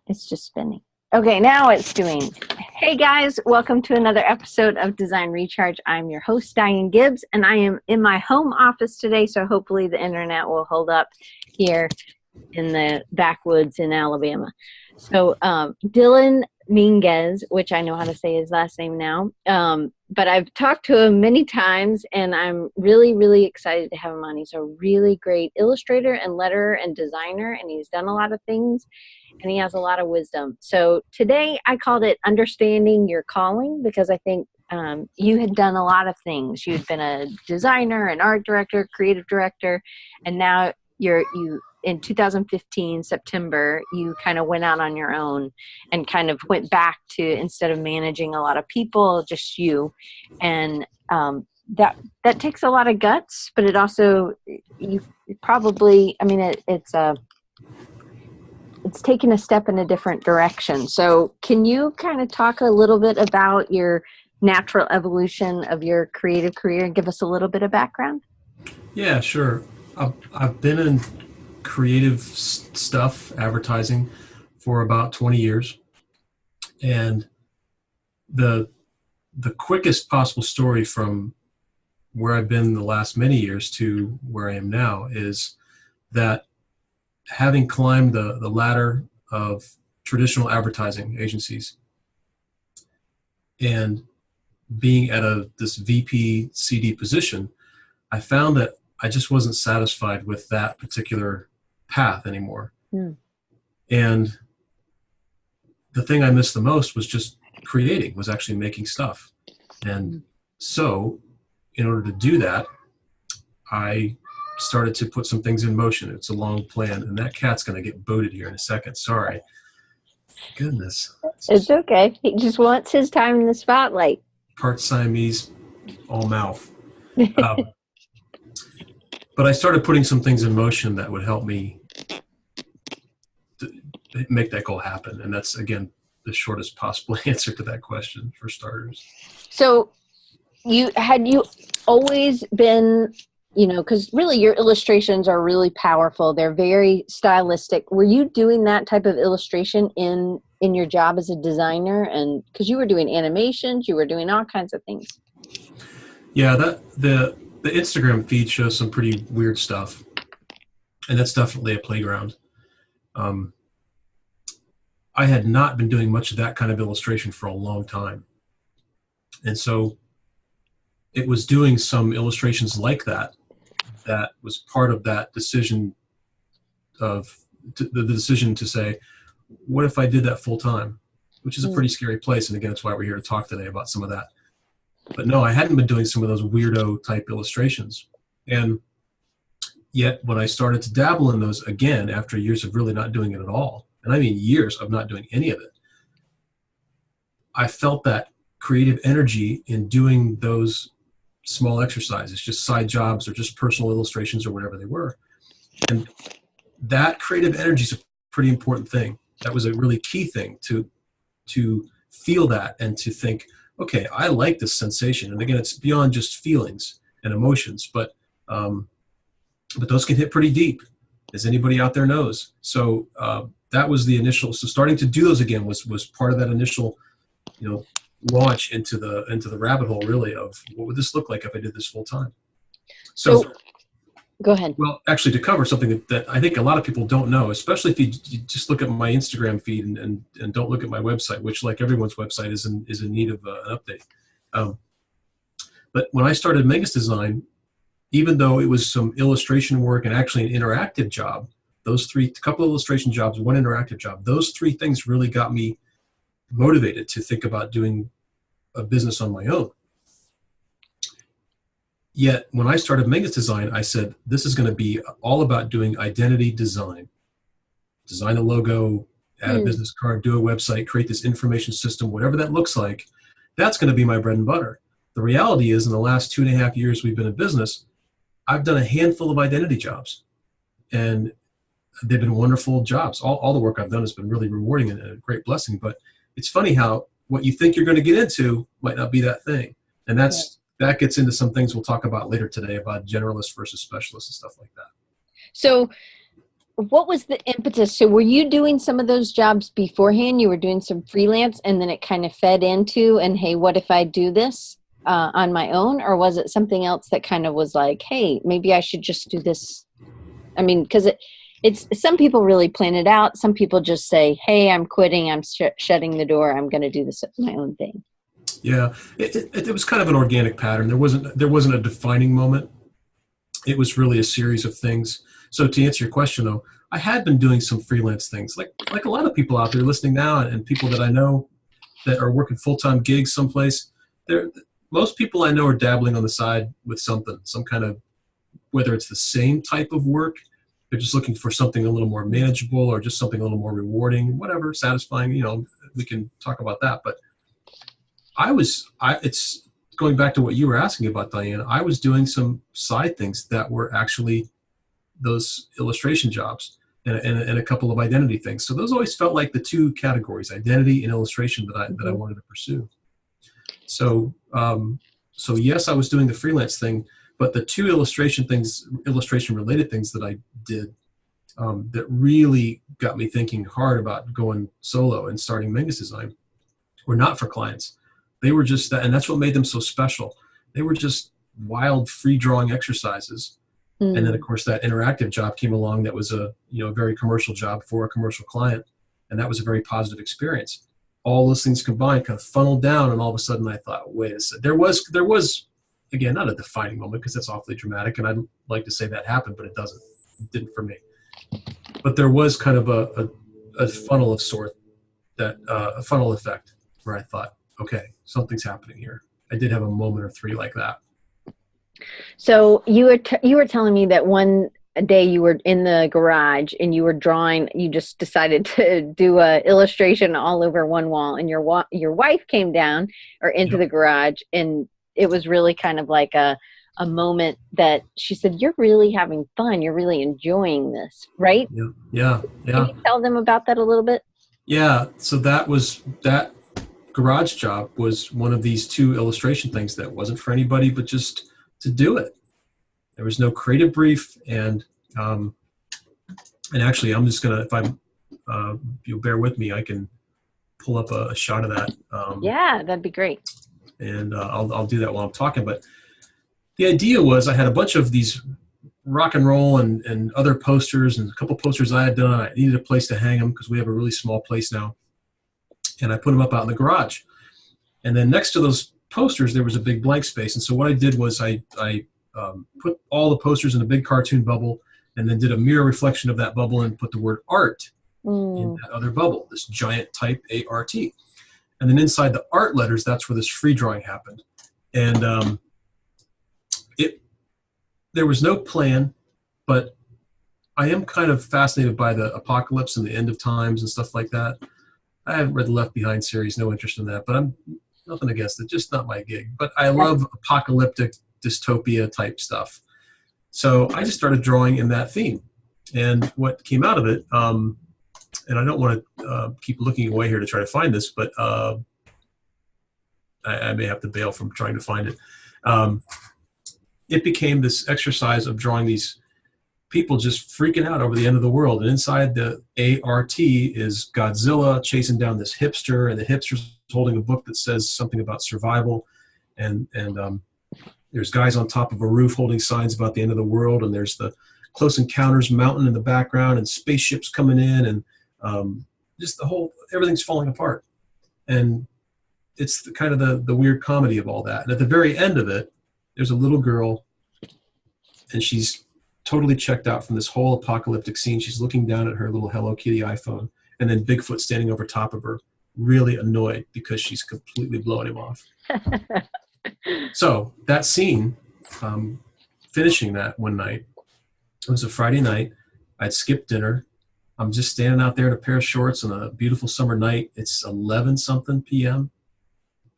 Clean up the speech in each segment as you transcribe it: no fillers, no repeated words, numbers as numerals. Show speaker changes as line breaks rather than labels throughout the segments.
It's just spinning. Okay, now it's doing. Hey guys, welcome to another episode of Design Recharge. I'm your host, Diane Gibbs, and I am in my home office today, so hopefully the internet will hold up here in the backwoods in Alabama. So Dylan Menges, which I know how to say his last name now, but I've talked to him many times, and I'm really, really excited to have him on. He's a really great illustrator and letterer and designer, and he's done a lot of things, and he has a lot of wisdom. So today I called it Understanding Your Calling, because I think you had done a lot of things. You'd been a designer, an art director, creative director, and now you in 2015 September you kind of went out on your own and kind of went back to, instead of managing a lot of people, just you. And that takes a lot of guts, but it also, you probably, I mean, it's taken a step in a different direction. So can you kind of talk a little bit about your natural evolution of your creative career and give us a little bit of background?
Yeah, sure. I've been in creative stuff, advertising, for about 20 years. And the quickest possible story from where I've been the last many years to where I am now is that having climbed the ladder of traditional advertising agencies and being at this VP CD position, I found that I just wasn't satisfied with that particular path anymore. And the thing I missed the most was just creating, was actually making stuff. And so in order to do that, I started to put some things in motion. It's a long plan, and that cat's going to get booted here in a second. Sorry. Goodness.
It's okay. He just wants his time in the spotlight.
Part Siamese, all mouth. But I started putting some things in motion that would help me to make that goal happen. And that's, again, the shortest possible answer to that question for starters.
So had you always been, because really your illustrations are really powerful. They're very stylistic. Were you doing that type of illustration in your job as a designer? And because you were doing animations, you were doing all kinds of things.
Yeah, the Instagram feed shows some pretty weird stuff, and that's definitely a playground. I had not been doing much of that kind of illustration for a long time, and so it was doing some illustrations like that was part of that decision the decision to say, what if I did that full time, which is a pretty scary place. And again, that's why we're here to talk today about some of that. But no, I hadn't been doing some of those weirdo type illustrations. And yet when I started to dabble in those again, after years of really not doing it at all, and I mean years of not doing any of it, I felt that creative energy in doing those small exercises, just side jobs or just personal illustrations or whatever they were. And that creative energy is a pretty important thing. That was a really key thing to feel that and to think, okay, I like this sensation. And again, it's beyond just feelings and emotions, but those can hit pretty deep, as anybody out there knows. So that was the initial. So starting to do those again was part of that initial, launch into the rabbit hole, really, of what would this look like if I did this full time. So
go ahead.
Well, actually, to cover something that I think a lot of people don't know, especially if you just look at my Instagram feed and don't look at my website, which, like everyone's website, is in need of an update. But when I started Menges Design, even though it was some illustration work and actually an interactive job, couple of illustration jobs, one interactive job, those three things really got me motivated to think about doing a business on my own. Yet when I started Menges Design, I said, this is going to be all about doing identity design. Design a logo, add a business card, do a website, create this information system, whatever that looks like. That's going to be my bread and butter. The reality is, in the last 2.5 years we've been in business, I've done a handful of identity jobs. And they've been wonderful jobs. All the work I've done has been really rewarding and a great blessing. But it's funny how what you think you're going to get into might not be that thing. And that gets into some things we'll talk about later today about generalist versus specialist and stuff like that.
So what was the impetus? So were you doing some of those jobs beforehand? You were doing some freelance and then it kind of fed into, and hey, what if I do this on my own? Or was it something else that kind of was like, hey, maybe I should just do this? I mean, because it's some people really plan it out. Some people just say, hey, I'm quitting. I'm shutting the door. I'm going to do this my own thing.
Yeah, it was kind of an organic pattern. There wasn't a defining moment. It was really a series of things. So to answer your question, though, I had been doing some freelance things, like a lot of people out there listening now, and people that I know that are working full-time gigs someplace. Most people I know are dabbling on the side with something, some kind of, whether it's the same type of work, they're just looking for something a little more manageable or just something a little more rewarding, whatever, satisfying. We can talk about that. But it's going back to what you were asking about, Diane. I was doing some side things that were actually those illustration jobs and a couple of identity things. So those always felt like the two categories, identity and illustration, that I wanted to pursue. So yes, I was doing the freelance thing, but the two illustration related things that I did that really got me thinking hard about going solo and starting Menges Design were not for clients. They were just that, and that's what made them so special. They were just wild free drawing exercises. And then of course that interactive job came along that was a very commercial job for a commercial client. And that was a very positive experience. All those things combined kind of funneled down, and all of a sudden I thought, wait a second. There was, again, not a defining moment because that's awfully dramatic, and I'd like to say that happened, but it doesn't. It didn't for me. But there was kind of a funnel of sort, that a funnel effect where I thought, okay, something's happening here. I did have a moment or three like that.
So you were telling me that one day you were in the garage and you were drawing. You just decided to do a illustration all over one wall, and your wife came down or into the garage, and it was really kind of like a moment that she said, "You're really having fun. You're really enjoying this, right?"
Yeah.
Can you tell them about that a little bit?
Yeah. So that garage job was one of these two illustration things that wasn't for anybody, but just to do it. There was no creative brief, and actually, I'm just gonna, if you'll bear with me, I can pull up a shot of that.
Yeah, that'd be great.
And I'll do that while I'm talking. But the idea was, I had a bunch of these rock and roll and other posters, and a couple posters I had done. I needed a place to hang them because we have a really small place now, and I put them up out in the garage. And then next to those posters, there was a big blank space. And so what I did was I put all the posters in a big cartoon bubble, and then did a mirror reflection of that bubble and put the word art in that other bubble, this giant type ART. And then inside the art letters, that's where this free drawing happened. And there was no plan, but I am kind of fascinated by the apocalypse and the end of times and stuff like that. I haven't read the Left Behind series, no interest in that, but I'm nothing against it, just not my gig. But I love apocalyptic dystopia type stuff. So I just started drawing in that theme. And what came out of it, and I don't want to keep looking away here to try to find this, but I may have to bail from trying to find it. It became this exercise of drawing these people just freaking out over the end of the world. And inside the ART is Godzilla chasing down this hipster, and the hipster's holding a book that says something about survival. And there's guys on top of a roof holding signs about the end of the world. And there's the Close Encounters mountain in the background, and spaceships coming in, and just everything's falling apart. And it's kind of the weird comedy of all that. And at the very end of it, there's a little girl, and she's totally checked out from this whole apocalyptic scene. She's looking down at her little Hello Kitty iPhone, and then Bigfoot standing over top of her, really annoyed because she's completely blowing him off. So that scene, finishing that one night, it was a Friday night. I'd skipped dinner. I'm just standing out there in a pair of shorts on a beautiful summer night. It's 11-something p.m.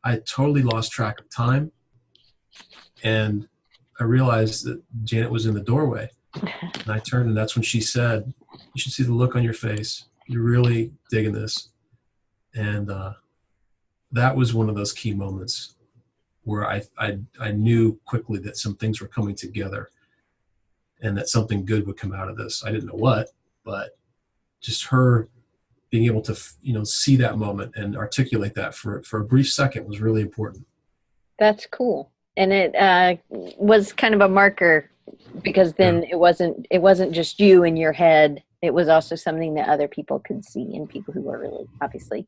I had totally lost track of time. And I realized that Janet was in the doorway. And I turned, and that's when she said, "You should see the look on your face. You're really digging this." And that was one of those key moments where I knew quickly that some things were coming together and that something good would come out of this. I didn't know what, but just her being able to, see that moment and articulate that for a brief second was really important.
That's cool. And it was kind of a marker, because then it wasn't just you in your head. It was also something that other people could see, and people who were really obviously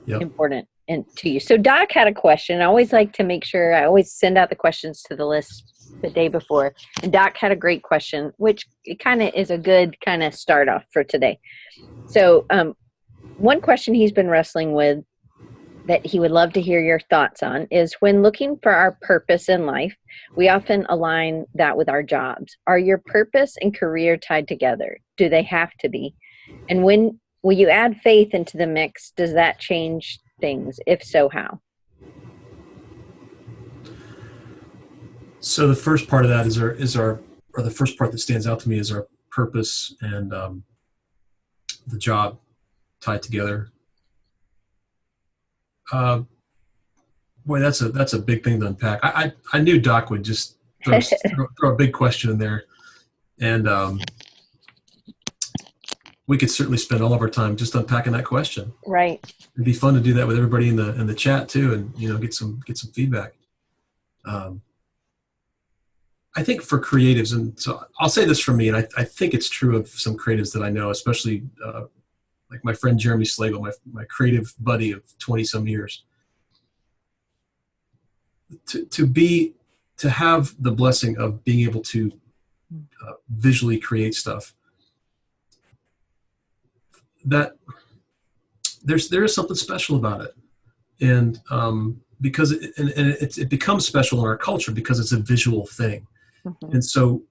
important and to you. So Doc had a question. I always like to make sure I always send out the questions to the list the day before. And Doc had a great question, which it kind of is a good kind of start off for today. So one question he's been wrestling with that he would love to hear your thoughts on is, when looking for our purpose in life, we often align that with our jobs. Are your purpose and career tied together? Do they have to be? And when will you add faith into the mix? Does that change things? If so, how?
So the first part of that or the first part that stands out to me is our purpose and the job tied together. Boy, that's a big thing to unpack. I knew Doc would just throw a big question in there, and we could certainly spend all of our time just unpacking that question.
Right.
It'd be fun to do that with everybody in the chat too, and get some feedback. I think for creatives, and so I'll say this for me, and I think it's true of some creatives that I know, especially like my friend Jeremy Slagle, my creative buddy of 20 some years. To have the blessing of being able to visually create stuff, that there is something special about it, and because it becomes special in our culture because it's a visual thing, and so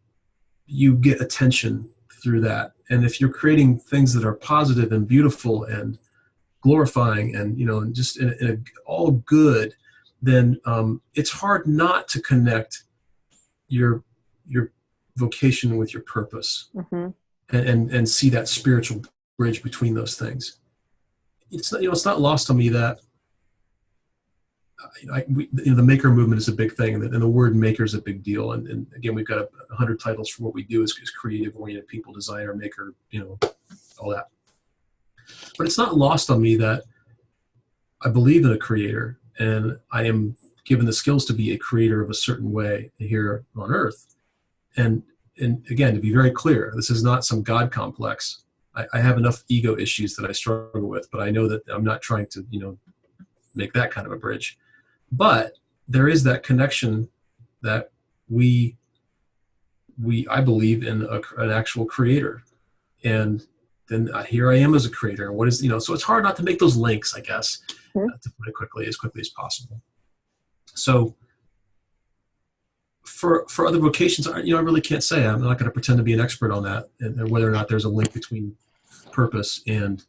you get attention through that. And if you're creating things that are positive and beautiful and glorifying and just in a all good, then it's hard not to connect your vocation with your purpose, and see that spiritual bridge between those things. It's not it's not lost on me that the maker movement is a big thing, and the word maker is a big deal. And again, we've got 100 titles for what we do as creative oriented people: designer, maker, all that. But it's not lost on me that I believe in a creator, and I am given the skills to be a creator of a certain way here on earth. And again, to be very clear, this is not some God complex. I have enough ego issues that I struggle with, but I know that I'm not trying to, make that kind of a bridge. But there is that connection that I believe in an actual creator. And then here I am as a creator. What is, so it's hard not to make those links, I guess, to put it as quickly as possible. So for other vocations, I really can't say. I'm not going to pretend to be an expert on that, and whether or not there's a link between purpose and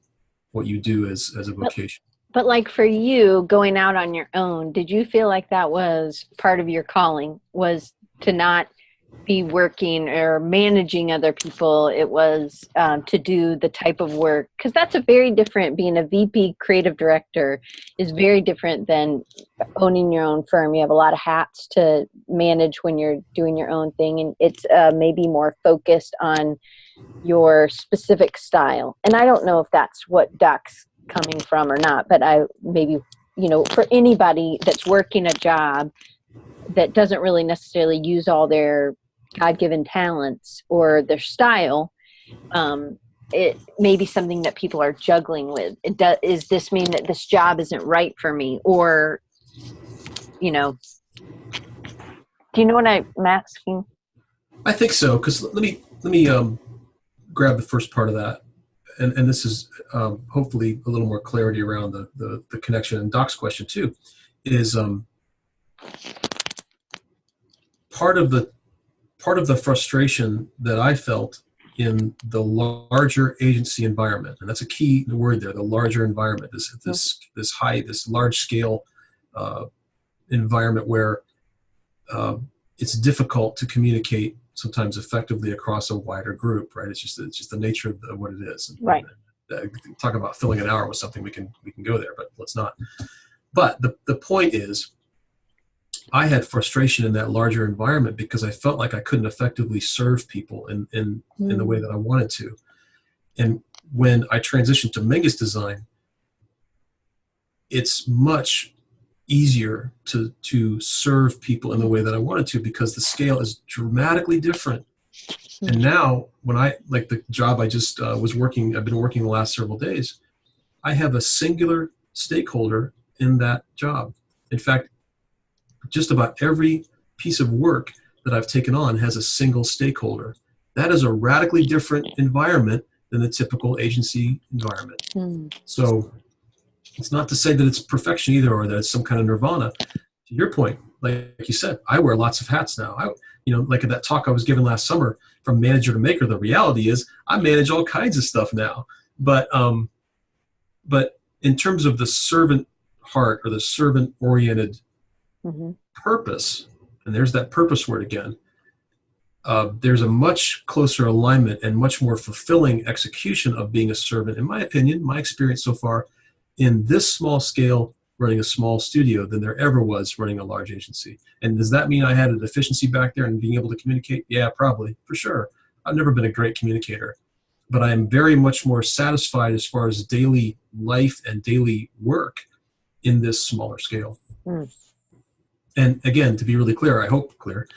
what you do as a vocation.
But like for you going out on your own, did you feel like that was part of your calling, was to not be working or managing other people? It was to do the type of work, because that's a very different, being a VP creative director is very different than owning your own firm. You have a lot of hats to manage when you're doing your own thing, and it's maybe more focused on your specific style. And I don't know if that's what Doc's coming from or not, but I maybe, for anybody that's working a job that doesn't really necessarily use all their God-given talents or their style, it may be something that people are juggling with. Does this mean that this job isn't right for me? Or, do you know what I'm asking?
I think so, because let me grab the first part of that, and this is hopefully a little more clarity around the connection. And Doc's question too is part of the frustration that I felt in the larger agency environment, and that's a key word there, the larger environment, this large scale environment where it's difficult to communicate sometimes effectively across a wider group, right? It's just the nature of what it is.
Right.
Talk about filling an hour with something, we can go there, but let's not. But the point is, I had frustration in that larger environment because I felt like I couldn't effectively serve people in the way that I wanted to. And when I transitioned to Menges Design, it's much easier to serve people in the way that I wanted to, because the scale is dramatically different. And now when I, like the job I just I've been working the last several days, I have a singular stakeholder in that job. In fact, just about every piece of work that I've taken on has a single stakeholder. That is a radically different environment than the typical agency environment. So it's not to say that it's perfection either, or that it's some kind of nirvana. To your point, like you said, I wear lots of hats now. Like at that talk I was given last summer, from manager to maker, the reality is I manage all kinds of stuff now. But in terms of the servant heart, or the servant-oriented purpose, and there's that purpose word again, there's a much closer alignment and much more fulfilling execution of being a servant, in my opinion, my experience so far, in this small scale running a small studio than there ever was running a large agency. And does that mean I had a deficiency back there in being able to communicate? Yeah, probably, for sure. I've never been a great communicator, but I am very much more satisfied as far as daily life and daily work in this smaller scale. And again, to be really clear, I hope clear,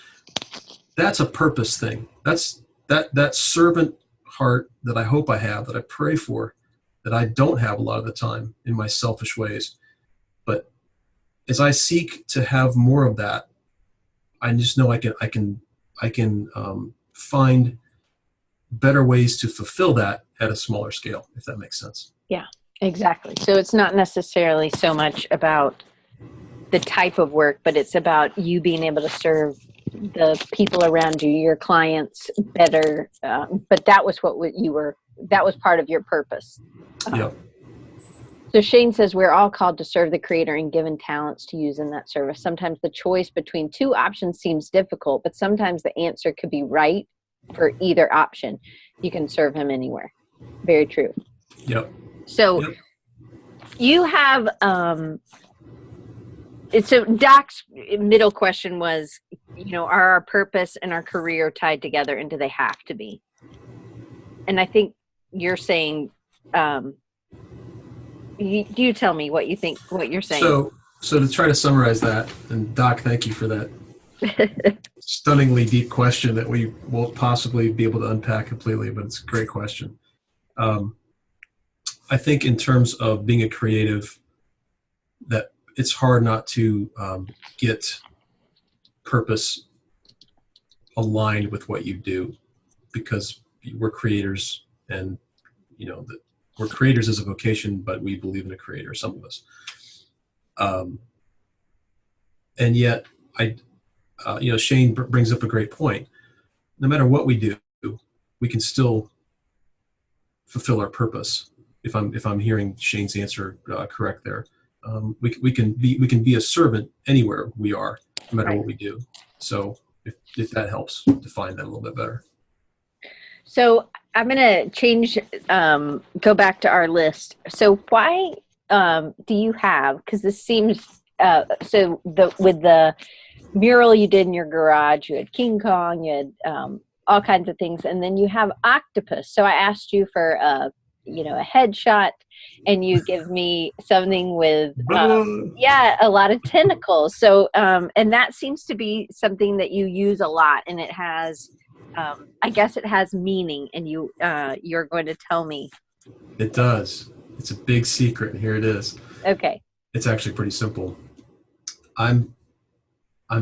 that's a purpose thing. That's that servant heart that I hope I have, that I pray for, that I don't have a lot of the time in my selfish ways. But as I seek to have more of that, I just know I can find better ways to fulfill that at a smaller scale, if that makes sense.
Yeah, exactly. So it's not necessarily so much about the type of work, but it's about you being able to serve the people around you, your clients, better. But that was that was part of your purpose.
Yeah.
So Shane says, we're all called to serve the creator and given talents to use in that service. Sometimes the choice between two options seems difficult, but sometimes the answer could be right for either option. You can serve him anywhere. Very true.
Yep.
So you have, so Doc's middle question was, are our purpose and our career tied together, and do they have to be? And I think you're saying, you tell me what you think, what you're saying.
So to try to summarize that, and Doc, thank you for that stunningly deep question that we won't possibly be able to unpack completely, but it's a great question. I think in terms of being a creative, that it's hard not to get purpose aligned with what you do, because we're creators, and we're creators as a vocation, but we believe in a creator, some of us. And yet, Shane brings up a great point. No matter what we do, we can still fulfill our purpose. If I'm hearing Shane's answer correct there, we can be a servant anywhere we are, no matter what we do. So if that helps define that a little bit better. So
I'm going to change, go back to our list. So why do you have, because this seems, with the mural you did in your garage, you had King Kong, you had all kinds of things, and then you have Octopus. So I asked you for a headshot, and you give me something with, a lot of tentacles. So, and that seems to be something that you use a lot, and it has, I guess it has meaning, and you're going to tell me.
It does. It's a big secret, and here it is.
Okay.
It's actually pretty simple. I'm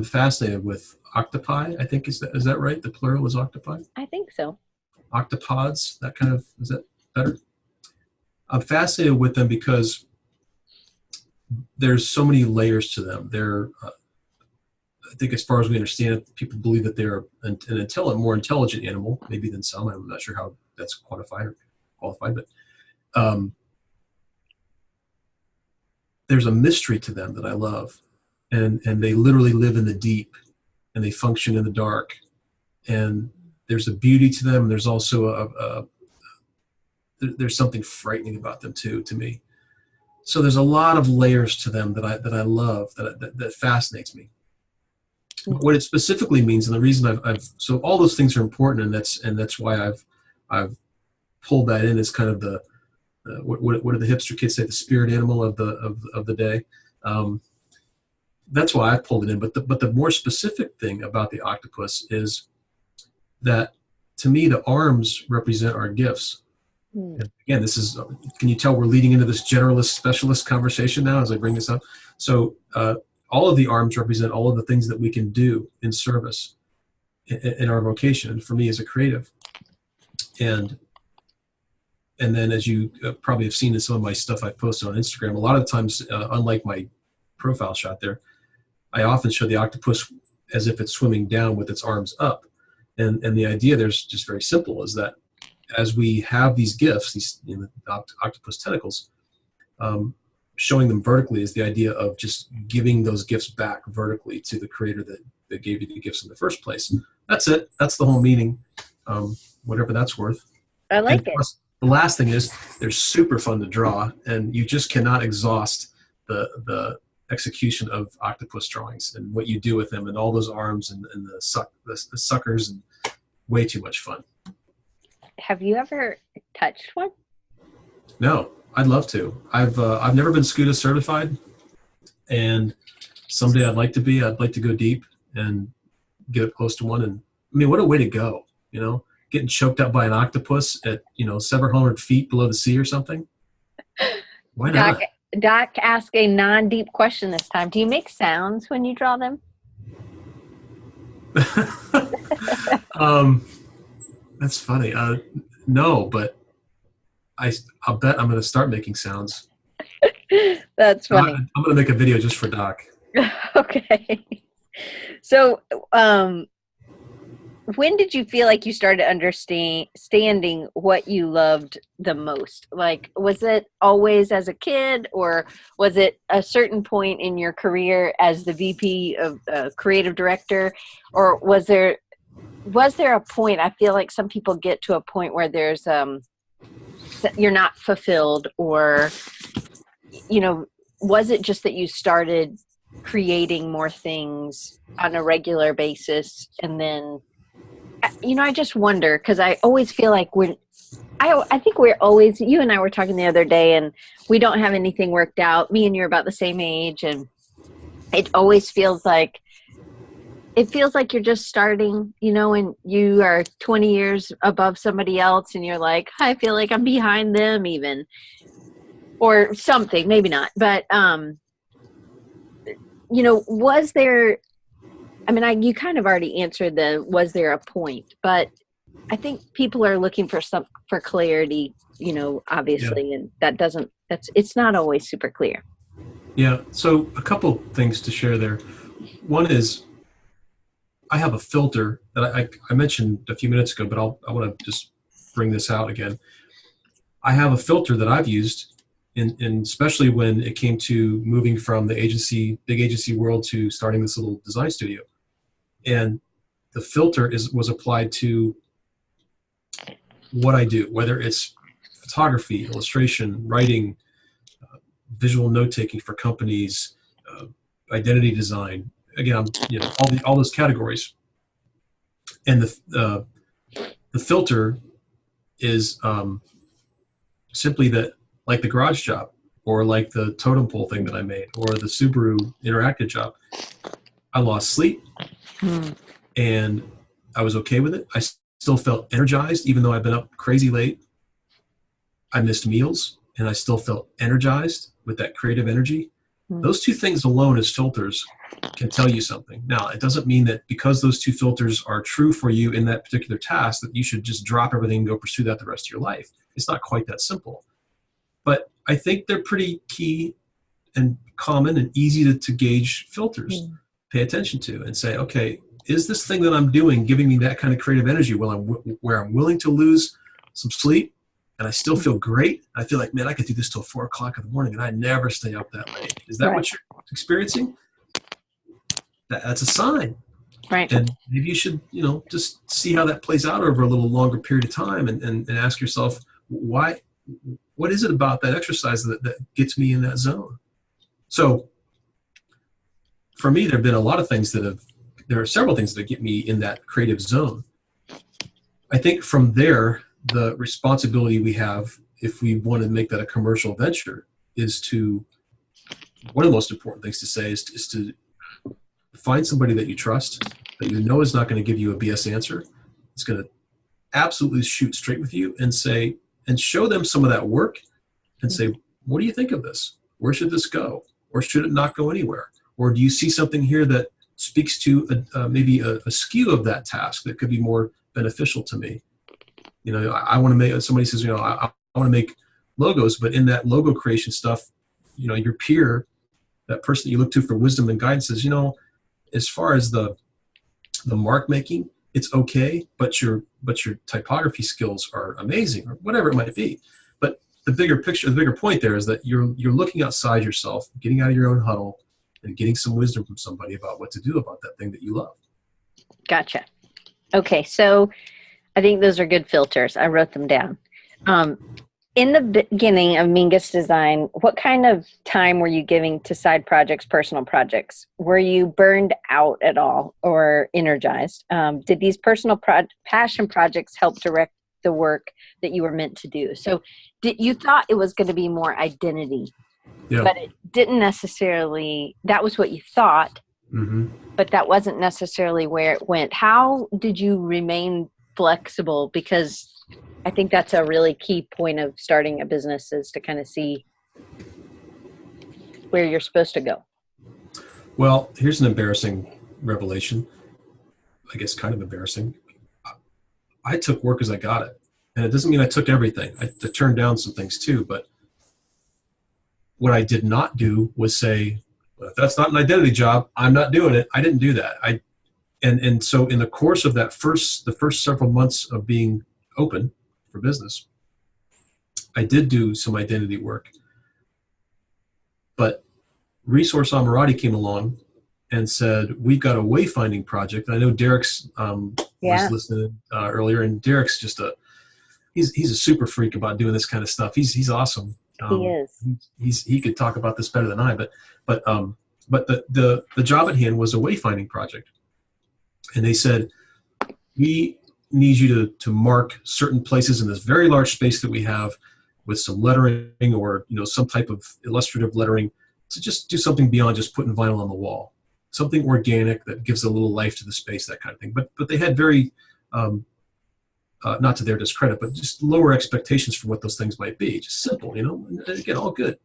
fascinated with octopi. I think is that right? The plural is octopi?
I think so.
Octopods, that kind of, is that better? I'm fascinated with them because there's so many layers to them. They're, I think as far as we understand it, people believe that they're an more intelligent animal, maybe than some. I'm not sure how that's qualified, but there's a mystery to them that I love. And they literally live in the deep, and they function in the dark. And there's a beauty to them. There's also there's something frightening about them too, to me. So there's a lot of layers to them that I love, that fascinates me. What it specifically means, and the reason so all those things are important, and that's why I've pulled that in as kind of the what do the hipster kids say, the spirit animal of the day. That's why I pulled it in. But the more specific thing about the octopus is that, to me, the arms represent our gifts. And again, this is, can you tell we're leading into this generalist specialist conversation now as I bring this up? So all of the arms represent all of the things that we can do in service in our vocation, for me as a creative. And then, as you probably have seen in some of my stuff I've posted on Instagram, a lot of times, unlike my profile shot there, I often show the octopus as if it's swimming down with its arms up. And the idea there's just very simple, is that as we have these gifts, these octopus tentacles, showing them vertically is the idea of just giving those gifts back vertically to the creator that gave you the gifts in the first place. That's it. That's the whole meaning, whatever that's worth.
I like it.
The last thing is they're super fun to draw, and you just cannot exhaust the execution of octopus drawings and what you do with them and all those arms and the suckers, and way too much fun.
Have you ever touched one?
No, I'd love to. I've never been SCUDA certified, and someday I'd like to be. I'd like to go deep and get up close to one. And I mean, what a way to go, getting choked up by an octopus at, 700 feet below the sea or something. Why not?
Doc, ask a non-deep question this time. Do you make sounds when you draw them?
That's funny. No, but I'll bet I'm going to start making sounds.
That's funny.
I'm going to make a video just for Doc.
Okay. So, when did you feel like you started understanding what you loved the most? Like, was it always as a kid, or was it a certain point in your career as the VP of creative director, or was there a point? I feel like some people get to a point where there's you're not fulfilled, or was it just that you started creating more things on a regular basis, and then I just wonder, because I always feel like I think we're always, you and I were talking the other day, and we don't have anything worked out. Me and you're about the same age, and it always feels like you're just starting, and you are 20 years above somebody else, and you're like, I feel like I'm behind them even, or something, maybe not. But, was there, you kind of already answered was there a point, but I think people are looking for clarity, obviously, yeah. And it's not always super clear.
Yeah. So a couple things to share there. One is, I have a filter that I mentioned a few minutes ago, but I want to just bring this out again. I have a filter that I've used, especially when it came to moving from the big agency world to starting this little design studio. And the filter was applied to what I do, whether it's photography, illustration, writing, visual note-taking for companies, identity design. Again, all those categories. And the filter is simply that, like the garage job, or like the totem pole thing that I made, or the Subaru interactive job. I lost sleep, and I was okay with it. I still felt energized, even though I've been up crazy late. I missed meals, and I still felt energized with that creative energy. Those two things alone as filters can tell you something. Now, it doesn't mean that because those two filters are true for you in that particular task that you should just drop everything and go pursue that the rest of your life. It's not quite that simple. But I think they're pretty key and common and easy to gauge filters. Pay attention to and say, okay, is this thing that I'm doing giving me that kind of creative energy where I'm willing to lose some sleep and I still feel great? I feel like, man, I could do this till 4 o'clock in the morning and I never stay up that late. Is that what you're experiencing? That's a sign.
Right.
And maybe you should, just see how that plays out over a little longer period of time and ask yourself, what is it about that exercise that gets me in that zone? So for me, there have been a lot of things there are several things that get me in that creative zone. I think from there, the responsibility we have if we want to make that a commercial venture is to, one of the most important things to say is to find somebody that you trust, that you know is not going to give you a BS answer. It's going to absolutely shoot straight with you and say, and show them some of that work and say, what do you think of this? Where should this go? Or should it not go anywhere? Or do you see something here that speaks to maybe a skew of that task that could be more beneficial to me? You know, I want to make, somebody says, you know, I want to make logos, but in that logo creation stuff, you know, your peer, that person that you look to for wisdom and guidance says, you know, as far as the mark making, it's okay, but your typography skills are amazing, or whatever it might be. But the bigger picture, the bigger point there is that you're looking outside yourself, getting out of your own huddle, and getting some wisdom from somebody about what to do about that thing that you love.
Gotcha. Okay, so I think those are good filters. I wrote them down. In the beginning of Menges Design, what kind of time were you giving to side projects, personal projects? Were you burned out at all or energized? Did these personal passion projects help direct the work that you were meant to do? So you thought it was going to be more identity,
Yeah.
but it didn't necessarily, that was what you thought, but that wasn't necessarily where it went. How did you remain flexible? Because I think that's a really key point of starting a business, is to kind of see where you're supposed to go.
Well, here's an embarrassing revelation. I guess kind of embarrassing. I took work as I got it. And it doesn't mean I took everything. I turned down some things too. But what I did not do was say, well, if that's not an identity job, I'm not doing it. I didn't do that. And so in the course of the first several months of being open for business, I did do some identity work. But Resource Amirati came along and said, we've got a wayfinding project. I know Derek's was listening earlier, and Derek's just he's a super freak about doing this kind of stuff. He's awesome.
He is.
He could talk about this better than I, but the job at hand was a wayfinding project. And they said, we need you to mark certain places in this very large space that we have with some lettering, or, you know, some type of illustrative lettering, to just do something beyond just putting vinyl on the wall, something organic that gives a little life to the space, that kind of thing. But they had very, not to their discredit, but just lower expectations for what those things might be. Just simple, you know, and again, all good.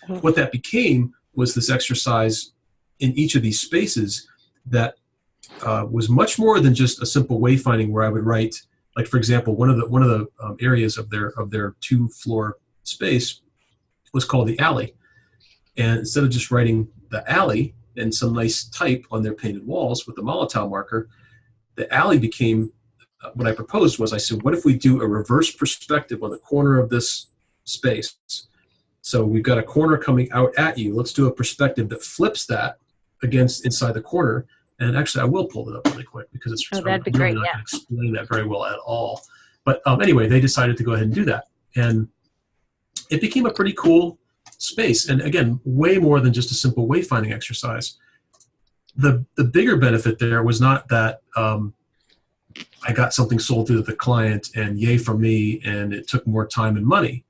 What that became was this exercise in each of these spaces that was much more than just a simple wayfinding, where I would write, like, for example, one of the areas of their 2-floor space was called the alley. And instead of just writing the alley and some nice type on their painted walls with the Molotow marker, the alley became, what I proposed was, I said, what if we do a reverse perspective on the corner of this space? So we've got a corner coming out at you. Let's do a perspective that flips that against inside the corner. And actually, I will pull it up really quick, because it's
that'd be
really
great,
not
yeah.
going to explain that very well at all. But anyway, they decided to go ahead and do that. And it became a pretty cool space. And again, way more than just a simple wayfinding exercise. The bigger benefit there was not that I got something sold to the client and yay for me, and it took more time and money.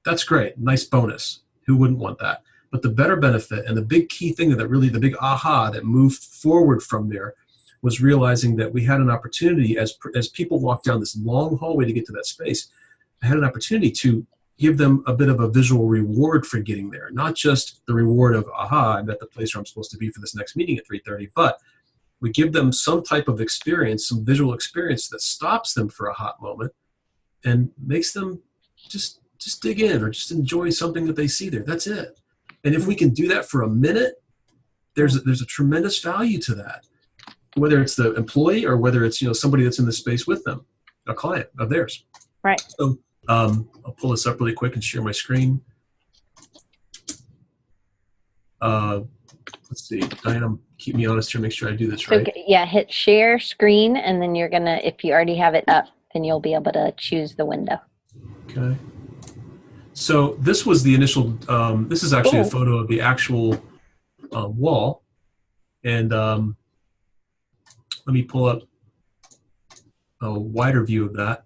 That's great. Nice bonus. Who wouldn't want that? But the better benefit, and the big key thing that really, the big aha that moved forward from there, was realizing that we had an opportunity, as people walked down this long hallway to get to that space, I had an opportunity to give them a bit of a visual reward for getting there. Not just the reward of, aha, I'm at the place where I'm supposed to be for this next meeting at 3:30, but we give them some type of experience, some visual experience that stops them for a hot moment and makes them just dig in, or just enjoy something that they see there. That's it. And if we can do that for a minute, there's a tremendous value to that, whether it's the employee or whether it's, you know, somebody that's in the space with them, a client of theirs.
Right.
So I'll pull this up really quick and share my screen. Let's see, Diana, keep me honest here, make sure I do this right.
Okay, yeah, hit share screen, and then you're gonna, if you already have it up, then you'll be able to choose the window.
Okay. So this was the initial, this is actually a photo of the actual wall. And let me pull up a wider view of that.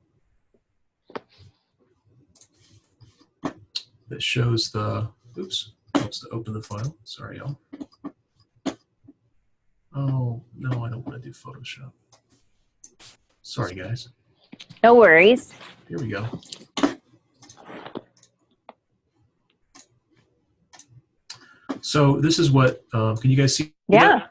that shows the, oops, helps to open the file. Sorry, y'all. Oh, no, I don't want to do Photoshop. Sorry, guys.
No worries.
Here we go. So this is what, can you guys see that?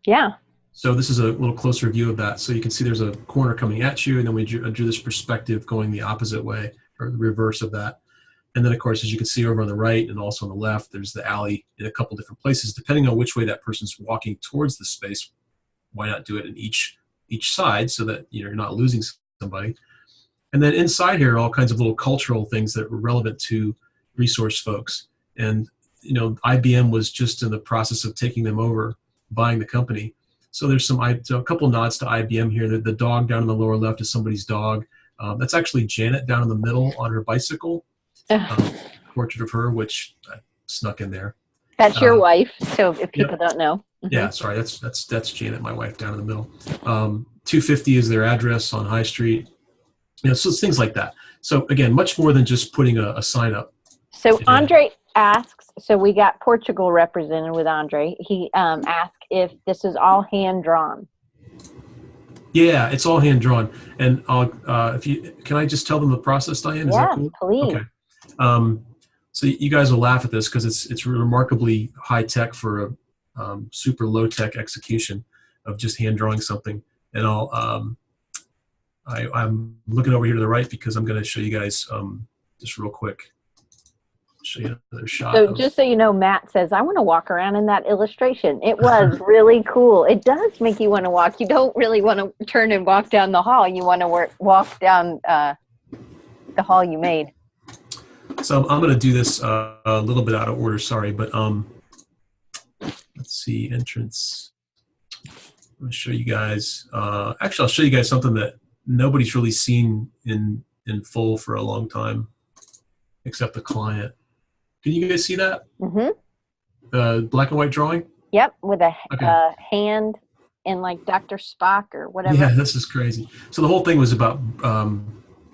Yeah.
So this is a little closer view of that. So you can see there's a corner coming at you, and then we drew this perspective going the opposite way, or the reverse of that. And then, of course, as you can see over on the right and also on the left, there's the alley in a couple different places. Depending on which way that person's walking towards the space, why not do it in each side so that you're not losing somebody. And then inside here are all kinds of little cultural things that were relevant to resource folks. And IBM was just in the process of taking them over, buying the company. So there's a couple nods to IBM here. The dog down in the lower left is somebody's dog. That's actually Janet down in the middle on her bicycle. Portrait of her, which I snuck in there.
That's your wife, so if people don't know.
Yeah, sorry, that's Janet, my wife, down in the middle. 250 is their address on High Street. So it's things like that. So again, much more than just putting a sign up.
So Andre asks, so we got Portugal represented with Andre. He asked if this is all hand drawn.
Yeah, it's all hand drawn. And can I just tell them the process, Diane? Is that cool?
Please.
Okay. So you guys will laugh at this because it's remarkably high tech for a super low tech execution of just hand drawing something. And I'm looking over here to the right because I'm going to show you guys just real quick. Show you another shot.
So just so you know, Matt says, I want to walk around in that illustration. It was really cool. It does make you want to walk. You don't really want to turn and walk down the hall. You want to walk down the hall you made.
So I'm going to do this a little bit out of order, sorry, but let's see, entrance. I'm going to show you guys, actually I'll show you guys something that nobody's really seen in full for a long time, except the client. Can you guys see that? Mm-hmm. The black and white drawing?
Yep, with a hand in like Dr. Spock or whatever.
Yeah, this is crazy. So the whole thing was about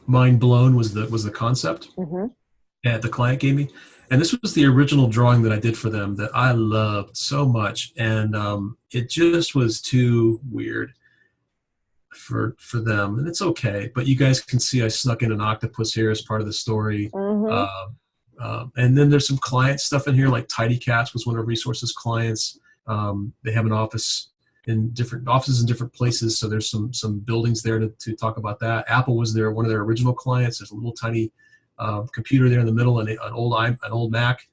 mind blown was the concept. Mm-hmm. And the client gave me, and this was the original drawing that I did for them that I loved so much, and it just was too weird for them, and it's okay. But you guys can see I snuck in an octopus here as part of the story. Mm-hmm. And then there's some client stuff in here, like Tidy Cats was one of Resources clients. They have an offices in different places, so there's some buildings there to talk about that. Apple was one of their original clients. There's a little tiny computer there in the middle, and an old Mac.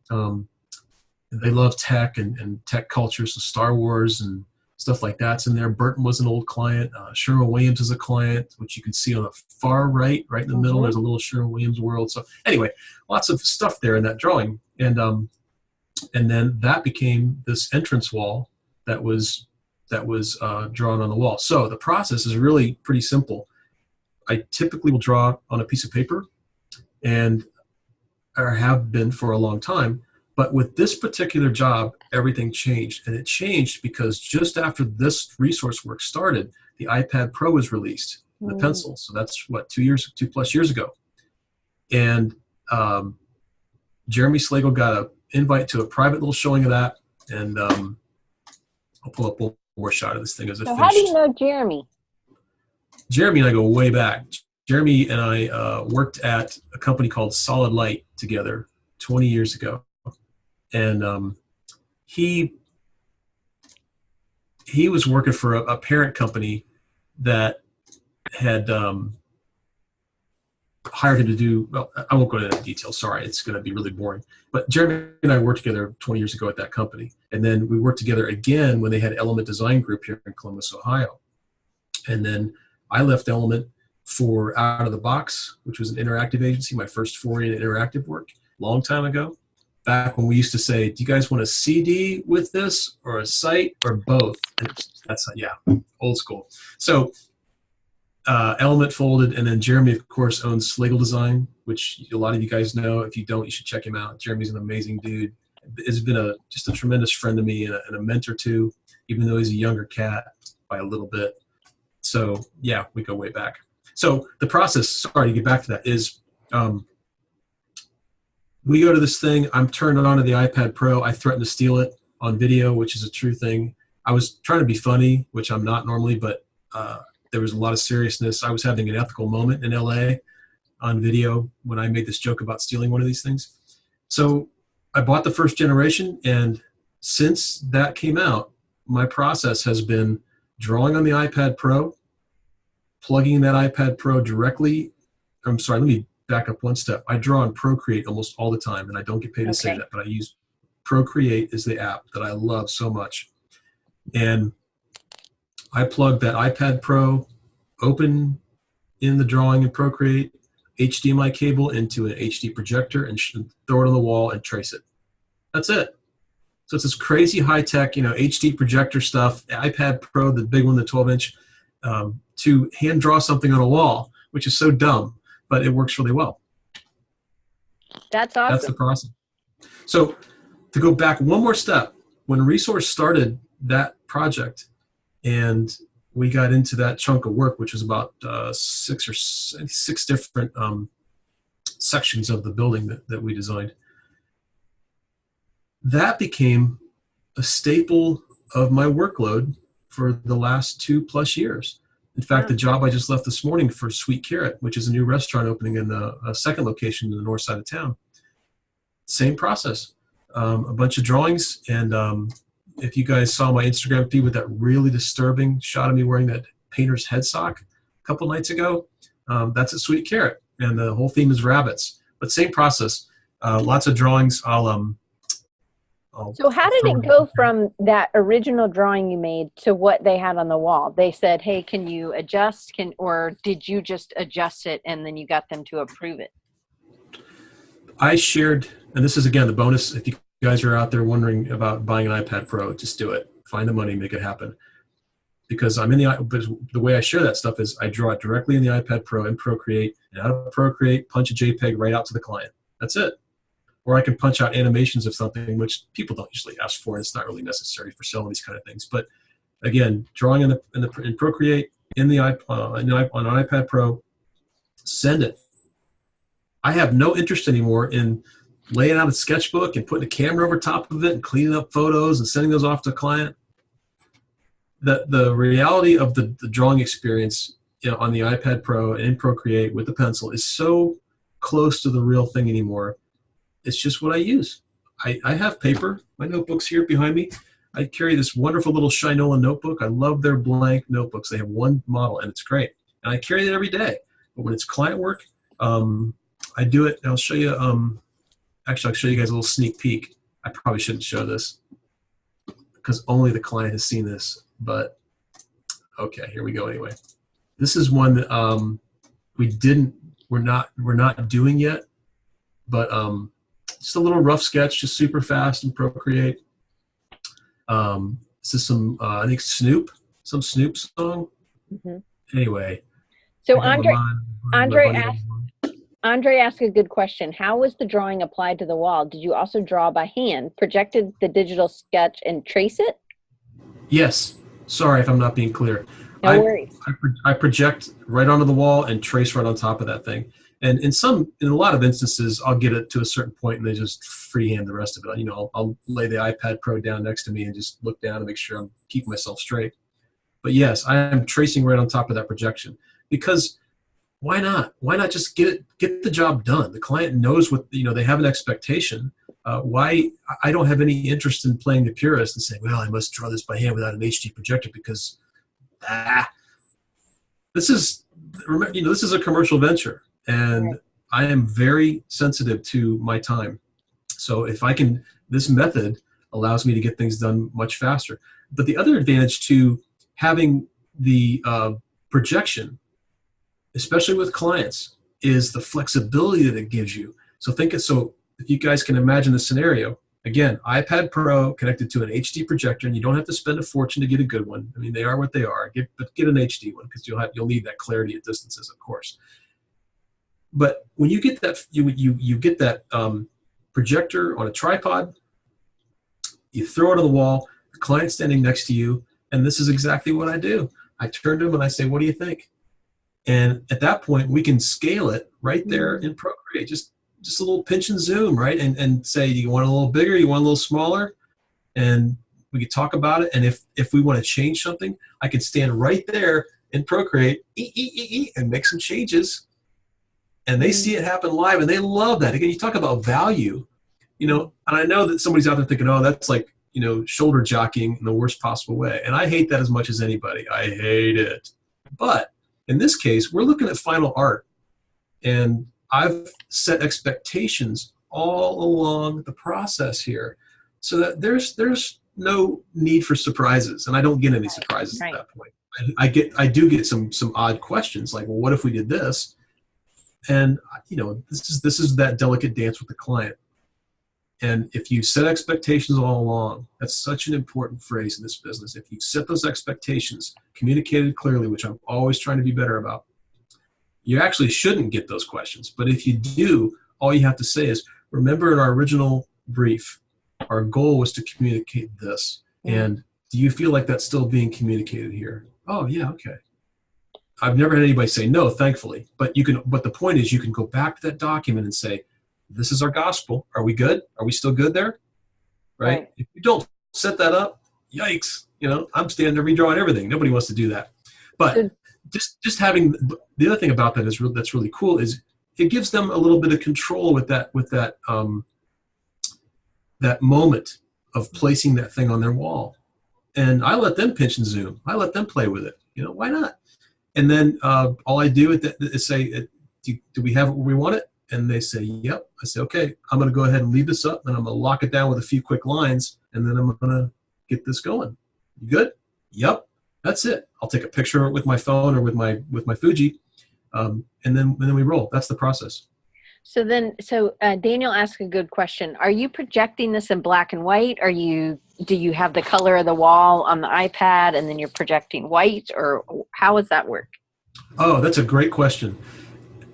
They love tech and tech culture, so Star Wars and stuff like that's in there. Burton was an old client. Sherwin-Williams is a client, which you can see on the far right in the middle. There's a little Sherwin-Williams world. So anyway, lots of stuff there in that drawing, and then that became this entrance wall that was drawn on the wall. So the process is really pretty simple. I typically will draw on a piece of paper, or have been for a long time. But with this particular job, everything changed. And it changed because just after this resource work started, the iPad Pro was released, the pencil. So that's what, 2+ years ago. And Jeremy Slagle got an invite to a private little showing of that. And I'll pull up one more shot of this thing as it finished.
How do you know Jeremy?
Jeremy and I go way back. Jeremy and I worked at a company called Solid Light together 20 years ago. And he was working for a parent company that had hired him to do, well, I won't go into that detail, sorry, it's going to be really boring. But Jeremy and I worked together 20 years ago at that company. And then we worked together again when they had Element Design Group here in Columbus, Ohio. And then I left Element for Out of the Box, which was an interactive agency, my first foray in interactive work, long time ago. Back when we used to say, do you guys want a CD with this or a site or both? And that's, yeah, old school. So Element folded, and then Jeremy, of course, owns Slagle Design, which a lot of you guys know. If you don't, you should check him out. Jeremy's an amazing dude. Has been just a tremendous friend to me and a mentor too, even though he's a younger cat by a little bit. So yeah, we go way back. So the process, sorry to get back to that, is we go to this thing. I'm turned on to the iPad Pro. I threaten to steal it on video, which is a true thing. I was trying to be funny, which I'm not normally, but there was a lot of seriousness. I was having an ethical moment in LA on video when I made this joke about stealing one of these things. So I bought the first generation, and since that came out, my process has been drawing on the iPad Pro, plugging that iPad Pro directly. I'm sorry, let me back up one step. I draw on Procreate almost all the time, and I don't get paid to say that, but I use Procreate is the app that I love so much. And I plug that iPad Pro, open in the drawing in Procreate, HDMI cable into an HD projector, and throw it on the wall and trace it. That's it. So it's this crazy high-tech, HD projector stuff, iPad Pro, the big one, the 12-inch, to hand draw something on a wall, which is so dumb, but it works really well.
That's awesome.
That's the process. So to go back one more step, when Resource started that project and we got into that chunk of work, which was about six different sections of the building that we designed, that became a staple of my workload for the last 2+ years. In fact, the job I just left this morning for Sweet Carrot, which is a new restaurant opening in a second location in the north side of town, same process. A bunch of drawings, and if you guys saw my Instagram feed with that really disturbing shot of me wearing that painter's head sock a couple nights ago, that's a Sweet Carrot, and the whole theme is rabbits. But same process, lots of drawings.
So how did it go from that original drawing you made to what they had on the wall? They said, hey, can you adjust? Or did you just adjust it and then you got them to approve it?
I shared, and this is, again, the bonus. If you guys are out there wondering about buying an iPad Pro, just do it. Find the money, make it happen. Because the way I share that stuff is I draw it directly in the iPad Pro in Procreate, and out of Procreate, punch a JPEG right out to the client. That's it. Or I can punch out animations of something, which people don't usually ask for. It's not really necessary for selling these kind of things. But again, drawing in Procreate on an iPad Pro, send it. I have no interest anymore in laying out a sketchbook and putting a camera over top of it and cleaning up photos and sending those off to the client. The reality of the drawing experience on the iPad Pro and in Procreate with the pencil is so close to the real thing anymore. It's just what I use. I have paper. My notebook's here behind me. I carry this wonderful little Shinola notebook. I love their blank notebooks. They have one model, and it's great. And I carry it every day. But when it's client work, I do it. I'll show you. Actually, I'll show you guys a little sneak peek. I probably shouldn't show this because only the client has seen this. But okay, here we go. Anyway, this is one that we're not doing yet, but just a little rough sketch, just super fast in Procreate. This is some I think some Snoop song. Mm-hmm. Anyway,
so Andre asked a good question. How was the drawing applied to the wall? Did you also draw by hand, projected the digital sketch, and trace it?
Yes. Sorry if I'm not being clear.
No worries.
I project right onto the wall and trace right on top of that thing. And in a lot of instances, I'll get it to a certain point and they just freehand the rest of it. I'll lay the iPad Pro down next to me and just look down and make sure I'm keeping myself straight. But yes, I am tracing right on top of that projection because why not? Why not just get the job done? The client knows what, they have an expectation. Why I don't have any interest in playing the purist and saying, well, I must draw this by hand without an HD projector because this is a commercial venture. And I am very sensitive to my time. So this method allows me to get things done much faster. But the other advantage to having the projection, especially with clients, is the flexibility that it gives you. So if you guys can imagine the scenario, again, iPad Pro connected to an HD projector, and you don't have to spend a fortune to get a good one. I mean, they are what they are. But get an HD one because you'll need that clarity at distances, of course. But when you get that, you get that projector on a tripod, you throw it on the wall, the client's standing next to you, and this is exactly what I do. I turn to him and I say, what do you think? And at that point, we can scale it right there in Procreate. Just just a little pinch and zoom, right? And say, you want it a little bigger, you want it a little smaller, and we could talk about it. And if we want to change something, I could stand right there in Procreate and make some changes. And they see it happen live, and they love that. Again, you talk about value, and I know that somebody's out there thinking, oh, that's like, shoulder jockeying in the worst possible way. And I hate that as much as anybody. I hate it. But in this case, we're looking at final art. And I've set expectations all along the process here so that there's no need for surprises. And I don't get any surprises at that point. I do get some odd questions like, well, what if we did this? And, this is that delicate dance with the client. And if you set expectations all along, that's such an important phrase in this business. If you set those expectations, communicated clearly, which I'm always trying to be better about, you actually shouldn't get those questions. But if you do, all you have to say is, remember in our original brief, our goal was to communicate this. And do you feel like that's still being communicated here? Oh, yeah, okay. I've never had anybody say no, thankfully. But the point is, you can go back to that document and say, this is our gospel. Are we good? Are we still good there? Right? If you don't set that up, yikes. I'm standing there redrawing everything. Nobody wants to do that. But just having the other thing about that that's really cool is it gives them a little bit of control with that that moment of placing that thing on their wall. And I let them pinch and zoom. I let them play with it. Why not? And then all I do is say, do we have it where we want it? And they say, yep. I say, okay, I'm going to go ahead and leave this up, and I'm going to lock it down with a few quick lines, and then I'm going to get this going. You good? Yep. That's it. I'll take a picture with my phone or with my Fuji, and then we roll. That's the process.
So Daniel asked a good question. Are you projecting this in black and white? Do you have the color of the wall on the iPad, and then you're projecting white, or how does that work?
Oh, that's a great question.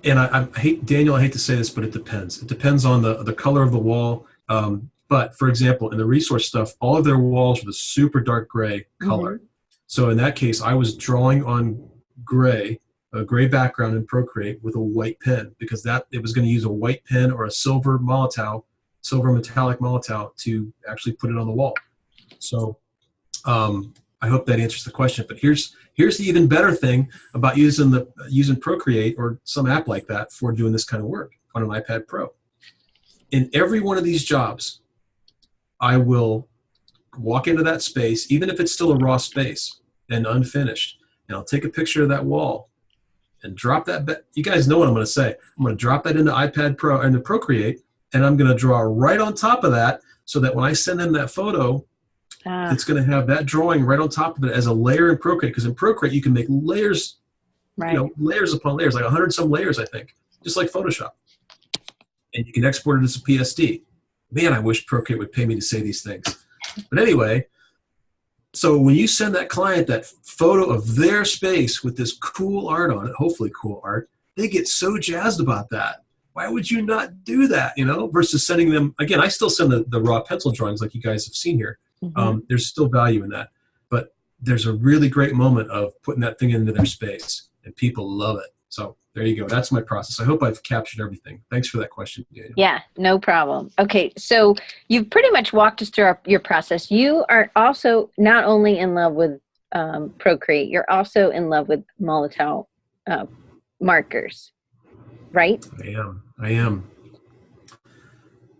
And I hate to say this, but it depends. It depends on the color of the wall. But for example, in the resource stuff, all of their walls were the super dark gray color. Mm-hmm. So in that case, I was drawing on a gray background in Procreate with a white pen, because it was going to use a white pen or a silver metallic Molotow to actually put it on the wall. So I hope that answers the question. But here's the even better thing about using Procreate or some app like that for doing this kind of work on an iPad Pro. In every one of these jobs, I will walk into that space, even if it's still a raw space and unfinished, and I'll take a picture of that wall and drop that. You guys know what I'm going to say. I'm going to drop that into iPad Pro, into Procreate, and I'm going to draw right on top of that, so that when I send them that photo, it's going to have that drawing right on top of it as a layer in Procreate. Because in Procreate, you can make layers, layers upon layers, like 100 some layers, I think, just like Photoshop. And you can export it as a PSD. Man, I wish Procreate would pay me to say these things. But anyway, so when you send that client that photo of their space with this cool art on it, hopefully cool art, they get so jazzed about that. Why would you not do that, versus sending them, again, I still send the raw pencil drawings like you guys have seen here. Mm-hmm. There's still value in that. But there's a really great moment of putting that thing into their space, and people love it. So there you go. That's my process. I hope I've captured everything. Thanks for that question, Daniel.
Yeah, no problem. Okay, so you've pretty much walked us through your process. You are also not only in love with Procreate, you're also in love with Molotow markers, right?
I am.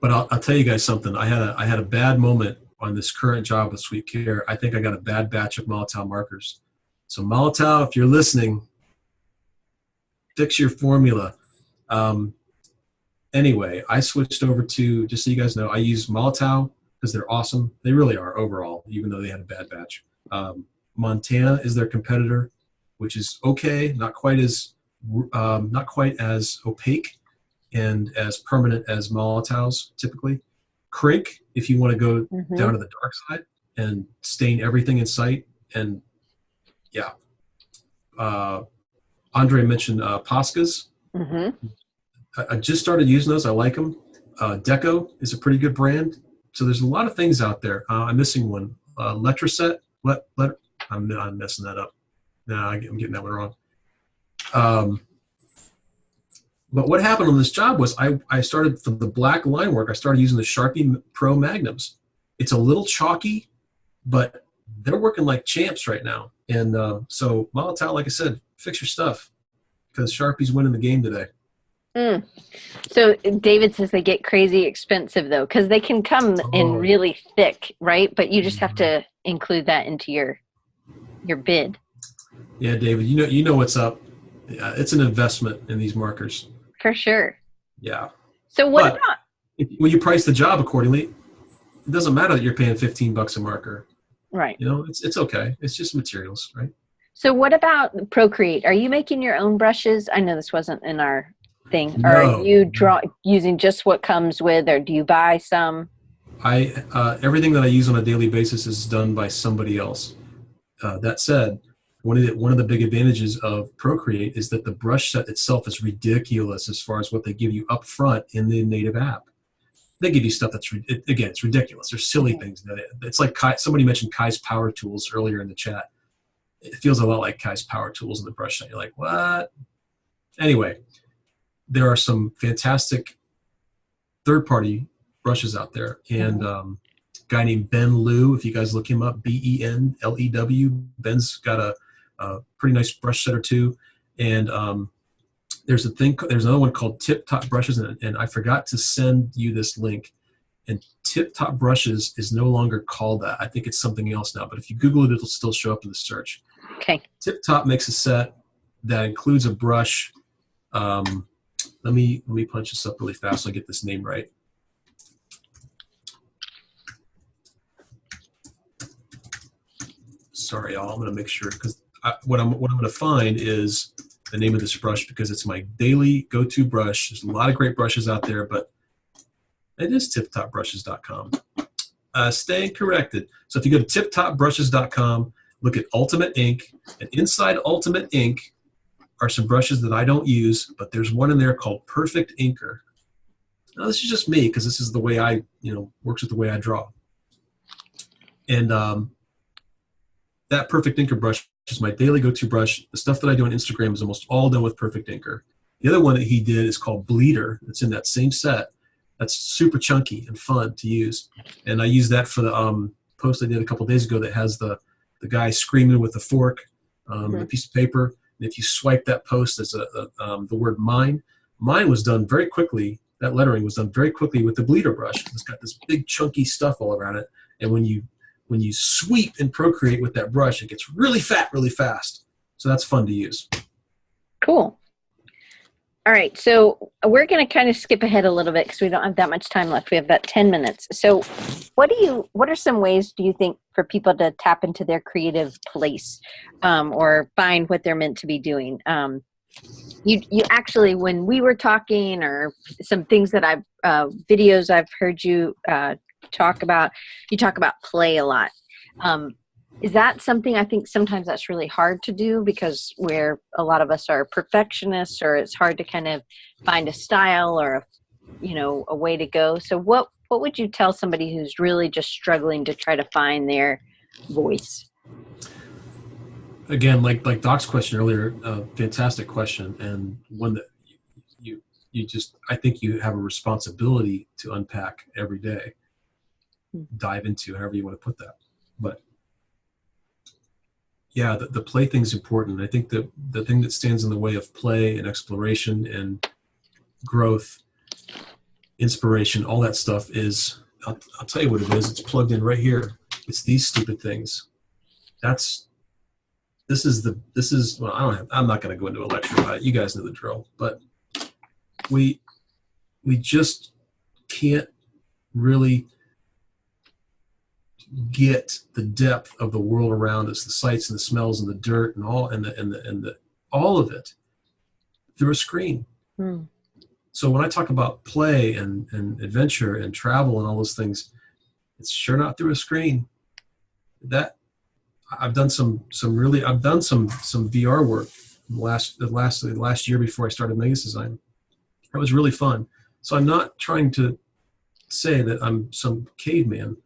But I'll tell you guys something. I had a bad moment on this current job with Sweet Care. I think I got a bad batch of Molotow markers. So Molotow, if you're listening, fix your formula. Anyway, I switched over to, just so you guys know, I use Molotow because they're awesome. They really are overall, even though they had a bad batch. Montana is their competitor, which is okay, not quite as opaque and as permanent as Molotow's typically. Crink, if you want to go down to the dark side and stain everything in sight. And yeah. Andre mentioned Poscas. Mm-hmm. I just started using those. I like them. Deco is a pretty good brand. So there's a lot of things out there. I'm missing one. Letraset. I'm messing that up. No, I'm getting that one wrong. But what happened on this job was I started for the black line work. I started using the Sharpie Pro Magnums. It's a little chalky, but they're working like champs right now. And so Molotov, like I said, fix your stuff because Sharpie's winning the game today.
Mm. So David says they get crazy expensive though, because they can come in
Oh,
really thick, right? But you just have
mhm.
to include that into your bid.
Yeah, David, you know what's up. Yeah, it's an investment in these markers.
For sure.
Yeah,
So what
but
about
when you price the job accordingly, it doesn't matter that you're paying $15 a marker.
right?
You know, it's okay. It's just materials, right?
So what about Procreate? Are you making your own brushes? I know this wasn't in our thing. Or are
No,
you using just what comes with, or do you buy some?
I everything that I use on a daily basis is done by somebody else. That said, one of the big advantages of Procreate is that the brush set itself is ridiculous as far as what they give you up front in the native app. They give you stuff that's again, it's ridiculous. There's silly
Mhm.
things that it's like somebody mentioned Kai's Power Tools earlier in the chat. It feels a lot like Kai's Power Tools in the brush set. You're like, what? Anyway, there are some fantastic third-party brushes out there, and
Mhm.
a guy named Ben Lew, if you guys look him up, Benlew. Ben's got a pretty nice brush set or two, and there's another one called Tip Top Brushes, and I forgot to send you this link. And Tip Top Brushes is no longer called that. I think it's something else now, but if you Google it, it'll still show up in the search.
Okay.
Tip Top makes a set that includes a brush. Let me punch this up really fast so I get this name right. Sorry, y'all. I'm going to make sure because what I'm going to find is the name of this brush because it's my daily go-to brush. There's a lot of great brushes out there, but it is tiptopbrushes.com. Staying corrected. So if you go to tiptopbrushes.com, look at Ultimate Ink, and inside Ultimate Ink are some brushes that I don't use, but there's one in there called Perfect Inker. Now this is just me because this is the way I, works with the way I draw. And that Perfect Inker brush is my daily go-to brush. The stuff that I do on Instagram is almost all done with Perfect Inker. The other one that he did is called Bleeder. It's in that same set. That's super chunky and fun to use. And I use that for the post I did a couple days ago that has the guy screaming with the fork and a piece of paper. And if you swipe that post, there's the word mine. Mine was done very quickly. That lettering was done very quickly with the Bleeder brush. It's got this big chunky stuff all around it. And when you sweep and Procreate with that brush, it gets really fat really fast. So that's fun to use.
Cool. All right, so we're going to kind of skip ahead a little bit because we don't have that much time left. We have about 10 minutes. So what are some ways do you think for people to tap into their creative place or find what they're meant to be doing? You actually, when we were talking or some things that videos I've heard you talk about, you talk about play a lot. Is that something I think sometimes that's really hard to do because a lot of us are perfectionists, or it's hard to kind of find a style or a way to go. So what would you tell somebody who's really just struggling to try to find their voice?
Again, like Doc's question earlier, fantastic question, and one that you just I think you have a responsibility to unpack every day, dive into however you want to put that. But yeah, the play thing is important. I think that the thing that stands in the way of play and exploration and growth, inspiration, all that stuff is, I'll tell you what it is. It's plugged in right here. It's these stupid things. Well, I'm not going to go into a lecture about it. You guys know the drill. But we just can't really get the depth of the world around us, the sights and the smells and the dirt and all all of it through a screen.
Hmm.
So when I talk about play and adventure and travel and all those things, it's sure not through a screen. That I've done some VR work the last year before I started Menges Design. That was really fun. So I'm not trying to say that I'm some caveman.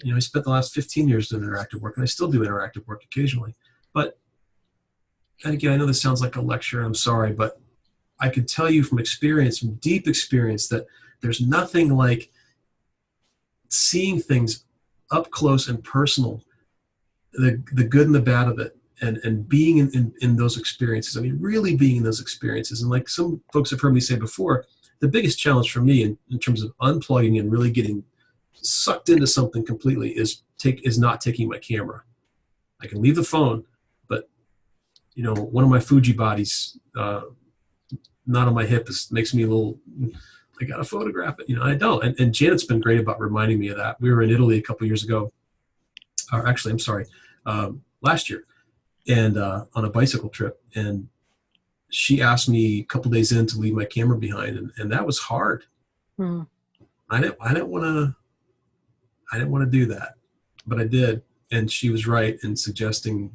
I spent the last 15 years doing interactive work, and I still do interactive work occasionally. But, and again, I know this sounds like a lecture, I'm sorry, but I can tell you from experience, from deep experience, that there's nothing like seeing things up close and personal, the good and the bad of it, and being in those experiences. I mean, really being in those experiences. And like some folks have heard me say before, the biggest challenge for me in terms of unplugging and really getting sucked into something completely is not taking my camera. I can leave the phone, but one of my Fuji bodies, not on my hip, makes me a little, I got to photograph it. I don't. And Janet's been great about reminding me of that. We were in Italy a couple years ago, or actually, I'm sorry, last year, and on a bicycle trip. And she asked me a couple days in to leave my camera behind, and that was hard.
Hmm.
I didn't want to do that, but I did. And she was right in suggesting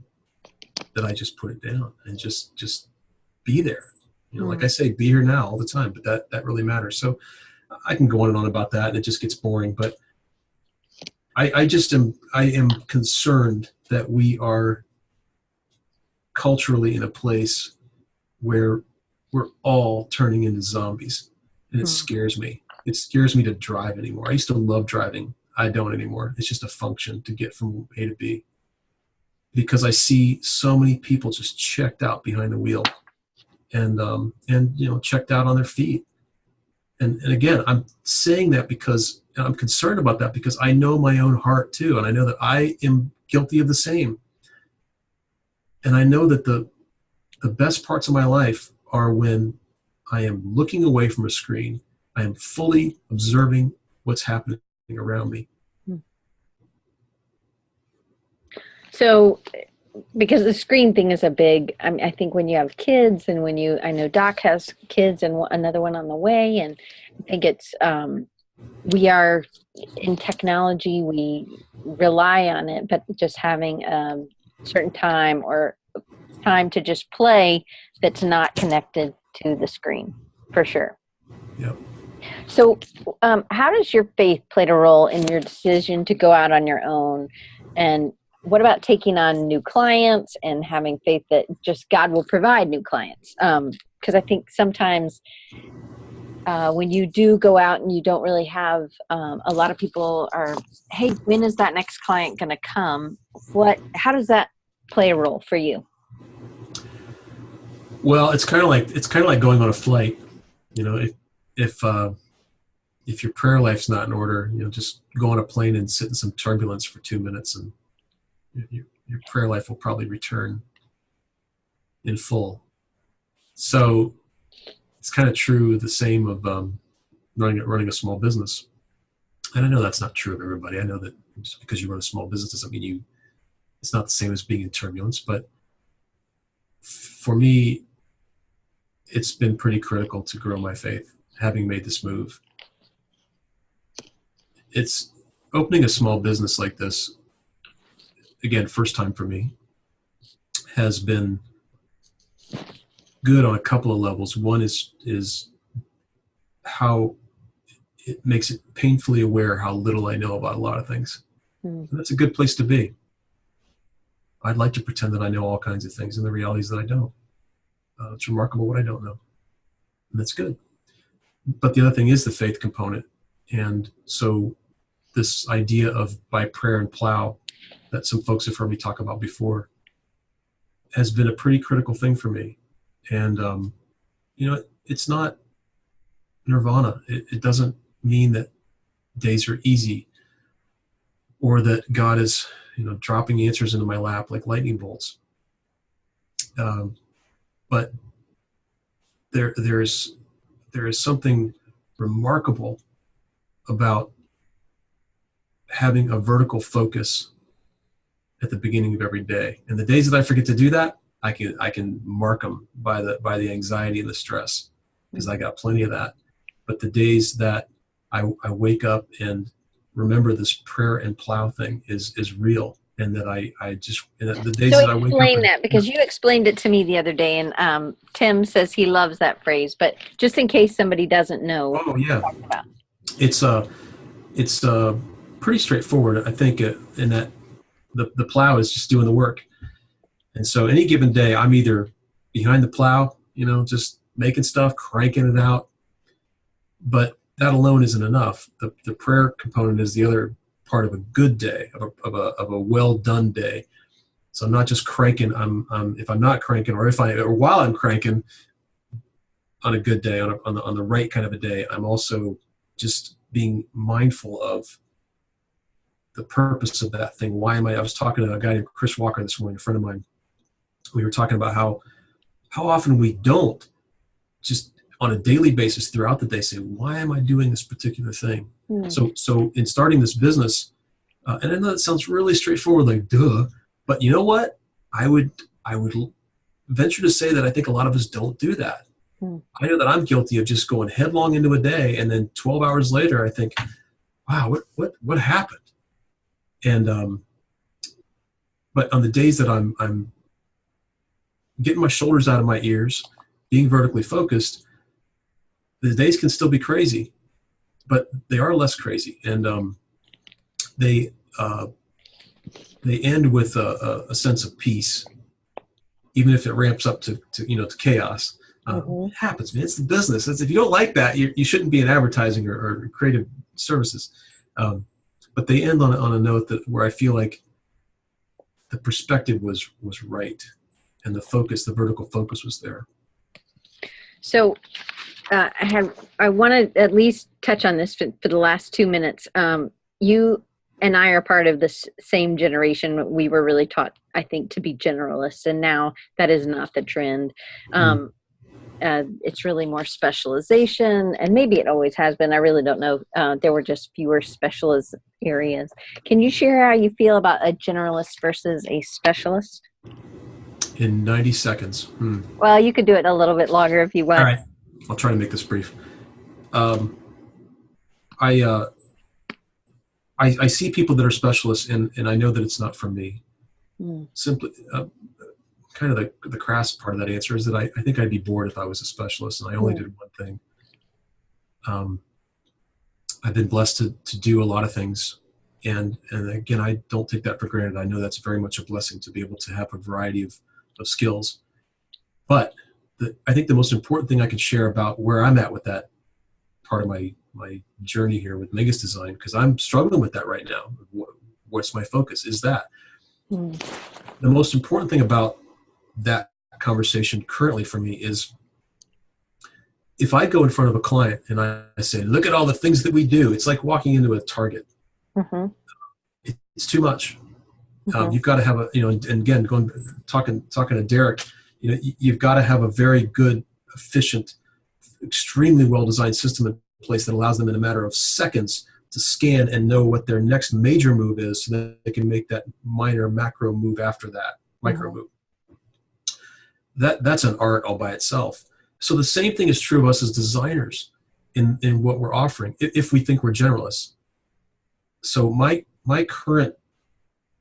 that I just put it down and just be there. Like I say, be here now all the time, but that really matters. So I can go on and on about that, and it just gets boring. But I am concerned that we are culturally in a place where we're all turning into zombies, and it scares me. It scares me to drive anymore. I used to love driving. I don't anymore. It's just a function to get from A to B, because I see so many people just checked out behind the wheel, and checked out on their feet. And again, I'm saying that because I'm concerned about that, because I know my own heart too, and I know that I am guilty of the same. And I know that the best parts of my life are when I am looking away from a screen. I am fully observing what's happening around me.
So, because the screen thing is a big, I think when you have kids, and I know Doc has kids and another one on the way, and I think it's, we are in technology, we rely on it, but just having a certain time or time to just play that's not connected to the screen, for sure.
Yeah.
So how does your faith play a role in your decision to go out on your own? And what about taking on new clients and having faith that just God will provide new clients? Because I think sometimes when you do go out and you don't really have, a lot of people are, hey, when is that next client going to come? How does that play a role for you?
Well, it's kind of like going on a flight. If your prayer life's not in order, just go on a plane and sit in some turbulence for 2 minutes, and your prayer life will probably return in full. So it's kind of true, the same of running a small business. And I know that's not true of everybody. I know that just because you run a small business doesn't mean it's not the same as being in turbulence. But for me, it's been pretty critical to grow my faith, having made this move. It's opening a small business like this, again, first time for me, has been good on a couple of levels. One is how it makes it painfully aware how little I know about a lot of things. And that's a good place to be. I'd like to pretend that I know all kinds of things, and the reality is that I don't. It's remarkable what I don't know, and that's good. But the other thing is the faith component. And so this idea of by prayer and plow that some folks have heard me talk about before has been a pretty critical thing for me. And, it's not nirvana. It doesn't mean that days are easy, or that God is, dropping answers into my lap like lightning bolts. But there is something remarkable about having a vertical focus at the beginning of every day. And the days that I forget to do that, I can mark them by the anxiety and the stress, because I got plenty of that. But the days that I wake up and remember this prayer and plow thing is real, and that the days that I wake up.
Explain that, because you explained it to me the other day, and Tim says he loves that phrase, but just in case somebody doesn't know.
Oh yeah, it's pretty straightforward. I think in that the plow is just doing the work, and so any given day I'm either behind the plow, just making stuff, cranking it out. But that alone isn't enough. The prayer component is the other part of a good day, of a well done day. So I'm not just cranking. If I'm not cranking, or while I'm cranking on a good day, on the right kind of a day, I'm also just being mindful of the purpose of that thing. Why am I was talking to a guy named Chris Walker this morning, a friend of mine. We were talking about how often we don't just on a daily basis throughout the day say, why am I doing this particular thing? So in starting this business, and I know that sounds really straightforward, like duh, but you know what? I would venture to say that I think a lot of us don't do that. I know that I'm guilty of just going headlong into a day, and then 12 hours later, I think, wow, what happened? And but on the days that I'm getting my shoulders out of my ears, being vertically focused, the days can still be crazy, but they are less crazy, and they end with a sense of peace, even if it ramps up to chaos. It happens, man. It's the business. If you don't like that, you shouldn't be in advertising or creative services. But they end on a note where I feel like the perspective was right, and the vertical focus was there.
So I want to at least touch on this for the last 2 minutes. You and I are part of this same generation. We were really taught, I think, to be generalists, and now that is not the trend. It's really more specialization, and maybe it always has been. I really don't know. There were just fewer specialist areas. Can you share how you feel about a generalist versus a specialist?
In 90 seconds.
Well, you could do it a little bit longer if you want.
All right. I'll try to make this brief. I see people that are specialists, and I know that it's not for me. Simply, kind of the crass part of that answer is that I think I'd be bored if I was a specialist and I only did one thing. I've been blessed to do a lot of things, and again, I don't take that for granted. I know that's very much a blessing to be able to have a variety of skills. But I think the most important thing I can share about where I'm at with that part of my journey here with Menges Design, because I'm struggling with that right now. What's my focus? Is that the most important thing about that conversation currently for me is if I go in front of a client and I say, look at all the things that we do, it's like walking into a Target. It's too much. You've got to have and again, talking to Derek, you've got to have a very good, efficient, extremely well-designed system in place that allows them in a matter of seconds to scan and know what their next major move is so that they can make that minor macro move after that, micro move. That's an art all by itself. So the same thing is true of us as designers in what we're offering, if we think we're generalists. So my current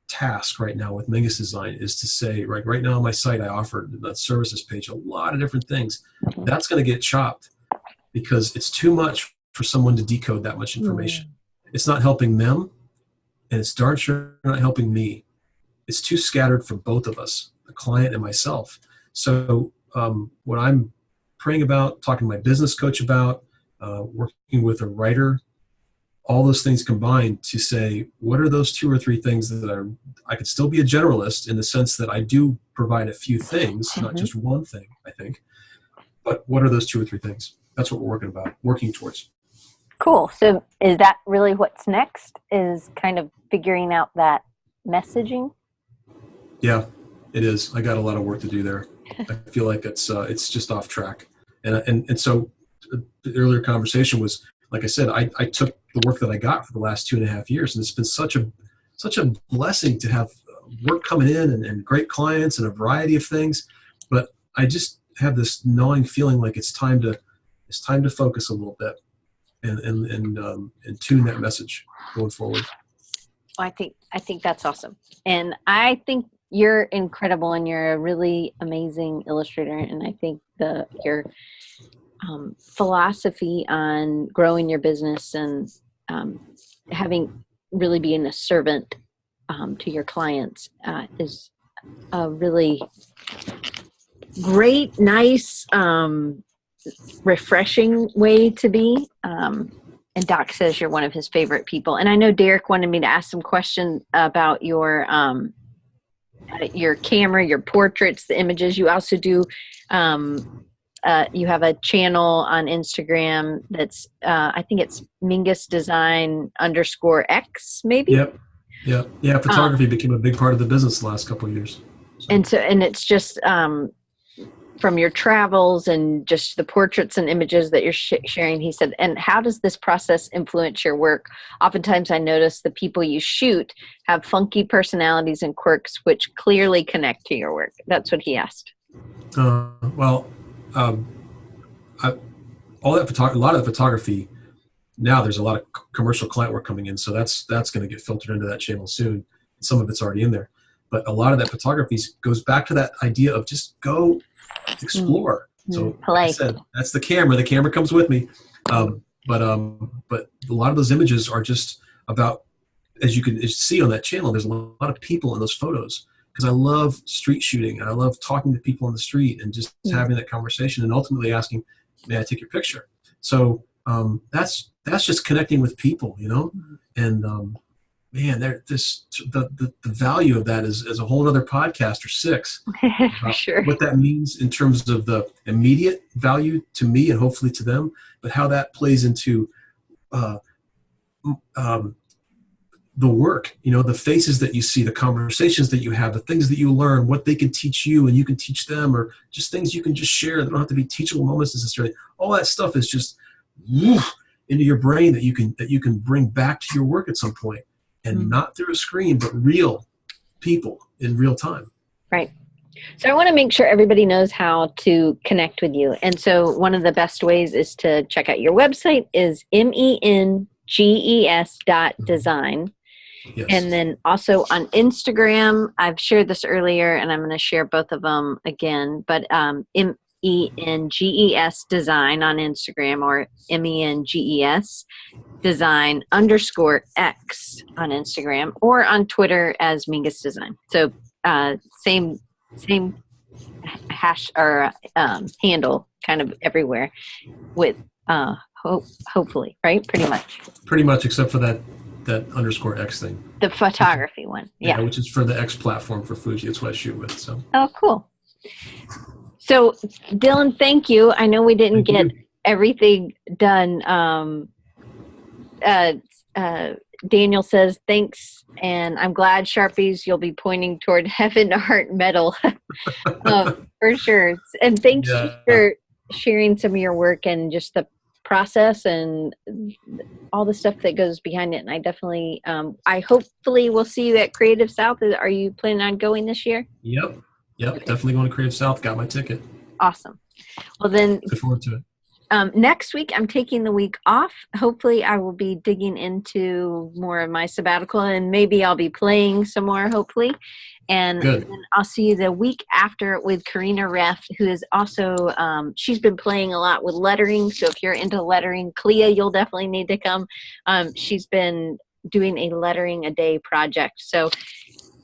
task right now with Menges Design is to say, right now on my site, I offer the services page, a lot of different things. That's going to get chopped because it's too much for someone to decode that much information. It's not helping them, and it's darn sure not helping me. It's too scattered for both of us, the client and myself. So what I'm praying about, talking to my business coach about, working with a writer, all those things combined to say, what are those 2 or 3 things that I could still be a generalist in the sense that I do provide a few things, not just one thing, I think. But what are those 2 or 3 things? That's what we're working towards.
Cool. So is that really what's next, is kind of figuring out that messaging?
Yeah, it is. I got a lot of work to do there. I feel like it's just off track. And so the earlier conversation was, like I said, I took the work that I got for the last 2.5 years, and it's been such a blessing to have work coming in and great clients and a variety of things. But I just have this gnawing feeling like it's time to focus a little bit and tune that message going forward.
I think that's awesome, and I think you're incredible, and you're a really amazing illustrator. And I think your philosophy on growing your business and having really being a servant to your clients is a really great, nice refreshing way to be. And Doc says you're one of his favorite people. And I know Derek wanted me to ask some questions about your camera, your portraits, the images. You also do, you have a channel on Instagram that's, I think it's Menges Design _X, maybe?
Yep. Yeah, photography became a big part of the business the last couple of years. So.
And it's just from your travels and just the portraits and images that you're sharing. He said, and how does this process influence your work? Oftentimes I notice the people you shoot have funky personalities and quirks which clearly connect to your work. That's what he asked.
A lot of the photography now, there's a lot of commercial client work coming in, so that's going to get filtered into that channel soon. Some of it's already in there, but a lot of that photography goes back to that idea of just go explore. So like I said, that's the camera. The camera comes with me, but a lot of those images are just about, as you can see on that channel, there's a lot of people in those photos, because I love street shooting and I love talking to people on the street and just having that conversation and ultimately asking, may I take your picture? So that's just connecting with people, you know, and man, the value of that is a whole other podcast or 6.
For sure.
What that means in terms of the immediate value to me and hopefully to them, but how that plays into the work, you know, the faces that you see, the conversations that you have, the things that you learn, what they can teach you and you can teach them, or just things you can just share that don't have to be teachable moments necessarily. All that stuff is just into your brain that you can bring back to your work at some point, and not through a screen, but real people in real time. Right.
So I want to make sure everybody knows how to connect with you. And so one of the best ways is to check out your website is menges.design.
Yes.
And then also on Instagram, I've shared this earlier and I'm going to share both of them again, but MENGES Design on Instagram, or MENGES Design _X on Instagram, or on Twitter as Menges Design. So same hash or handle kind of everywhere with hopefully, right? Pretty much
except for that _X thing,
the photography one. Yeah,
which is for the X platform for Fuji. It's what I shoot with. So
cool. So Dylan, thank you. I know we didn't get everything done. Daniel says thanks, and I'm glad Sharpies you'll be pointing toward Heaven Art Medal for sure. And thanks for sharing some of your work and just the process and all the stuff that goes behind it. And I definitely, I hopefully will see you at Creative South. Are you planning on going this year?
Yep. Okay. Definitely going to Creative South. Got my ticket.
Awesome. Well then,
look forward to it.
Next week, I'm taking the week off. Hopefully, I will be digging into more of my sabbatical, and maybe I'll be playing some more, hopefully. And then I'll see you the week after with Karina Reff, who is also, she's been playing a lot with lettering. So if you're into lettering, Clea, you'll definitely need to come. She's been doing a lettering a day project. So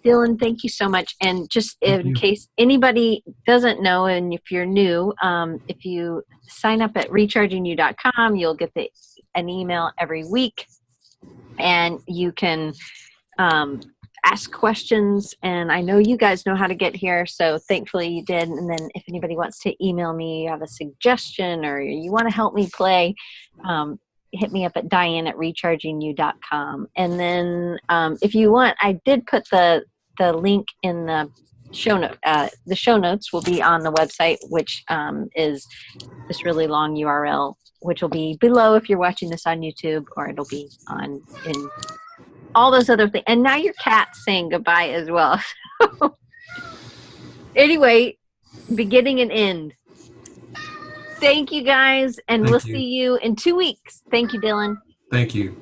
Dylan, thank you so much. And just in case anybody doesn't know, and if you're new, if you sign up at rechargingyou.com, you'll get an email every week, and you can ask questions. And I know you guys know how to get here, so thankfully you did. And then if anybody wants to email me, you have a suggestion, or you want to help me play, hit me up at diane@rechargingyou.com. And then if you want, I did put the link in the show note. The show notes will be on the website, which is this really long URL, which will be below if you're watching this on YouTube, or it'll be in all those other things. And now your cat's saying goodbye as well. Anyway, beginning and end. Thank you guys, and we'll see you in 2 weeks. Thank you, Dylan.
Thank you.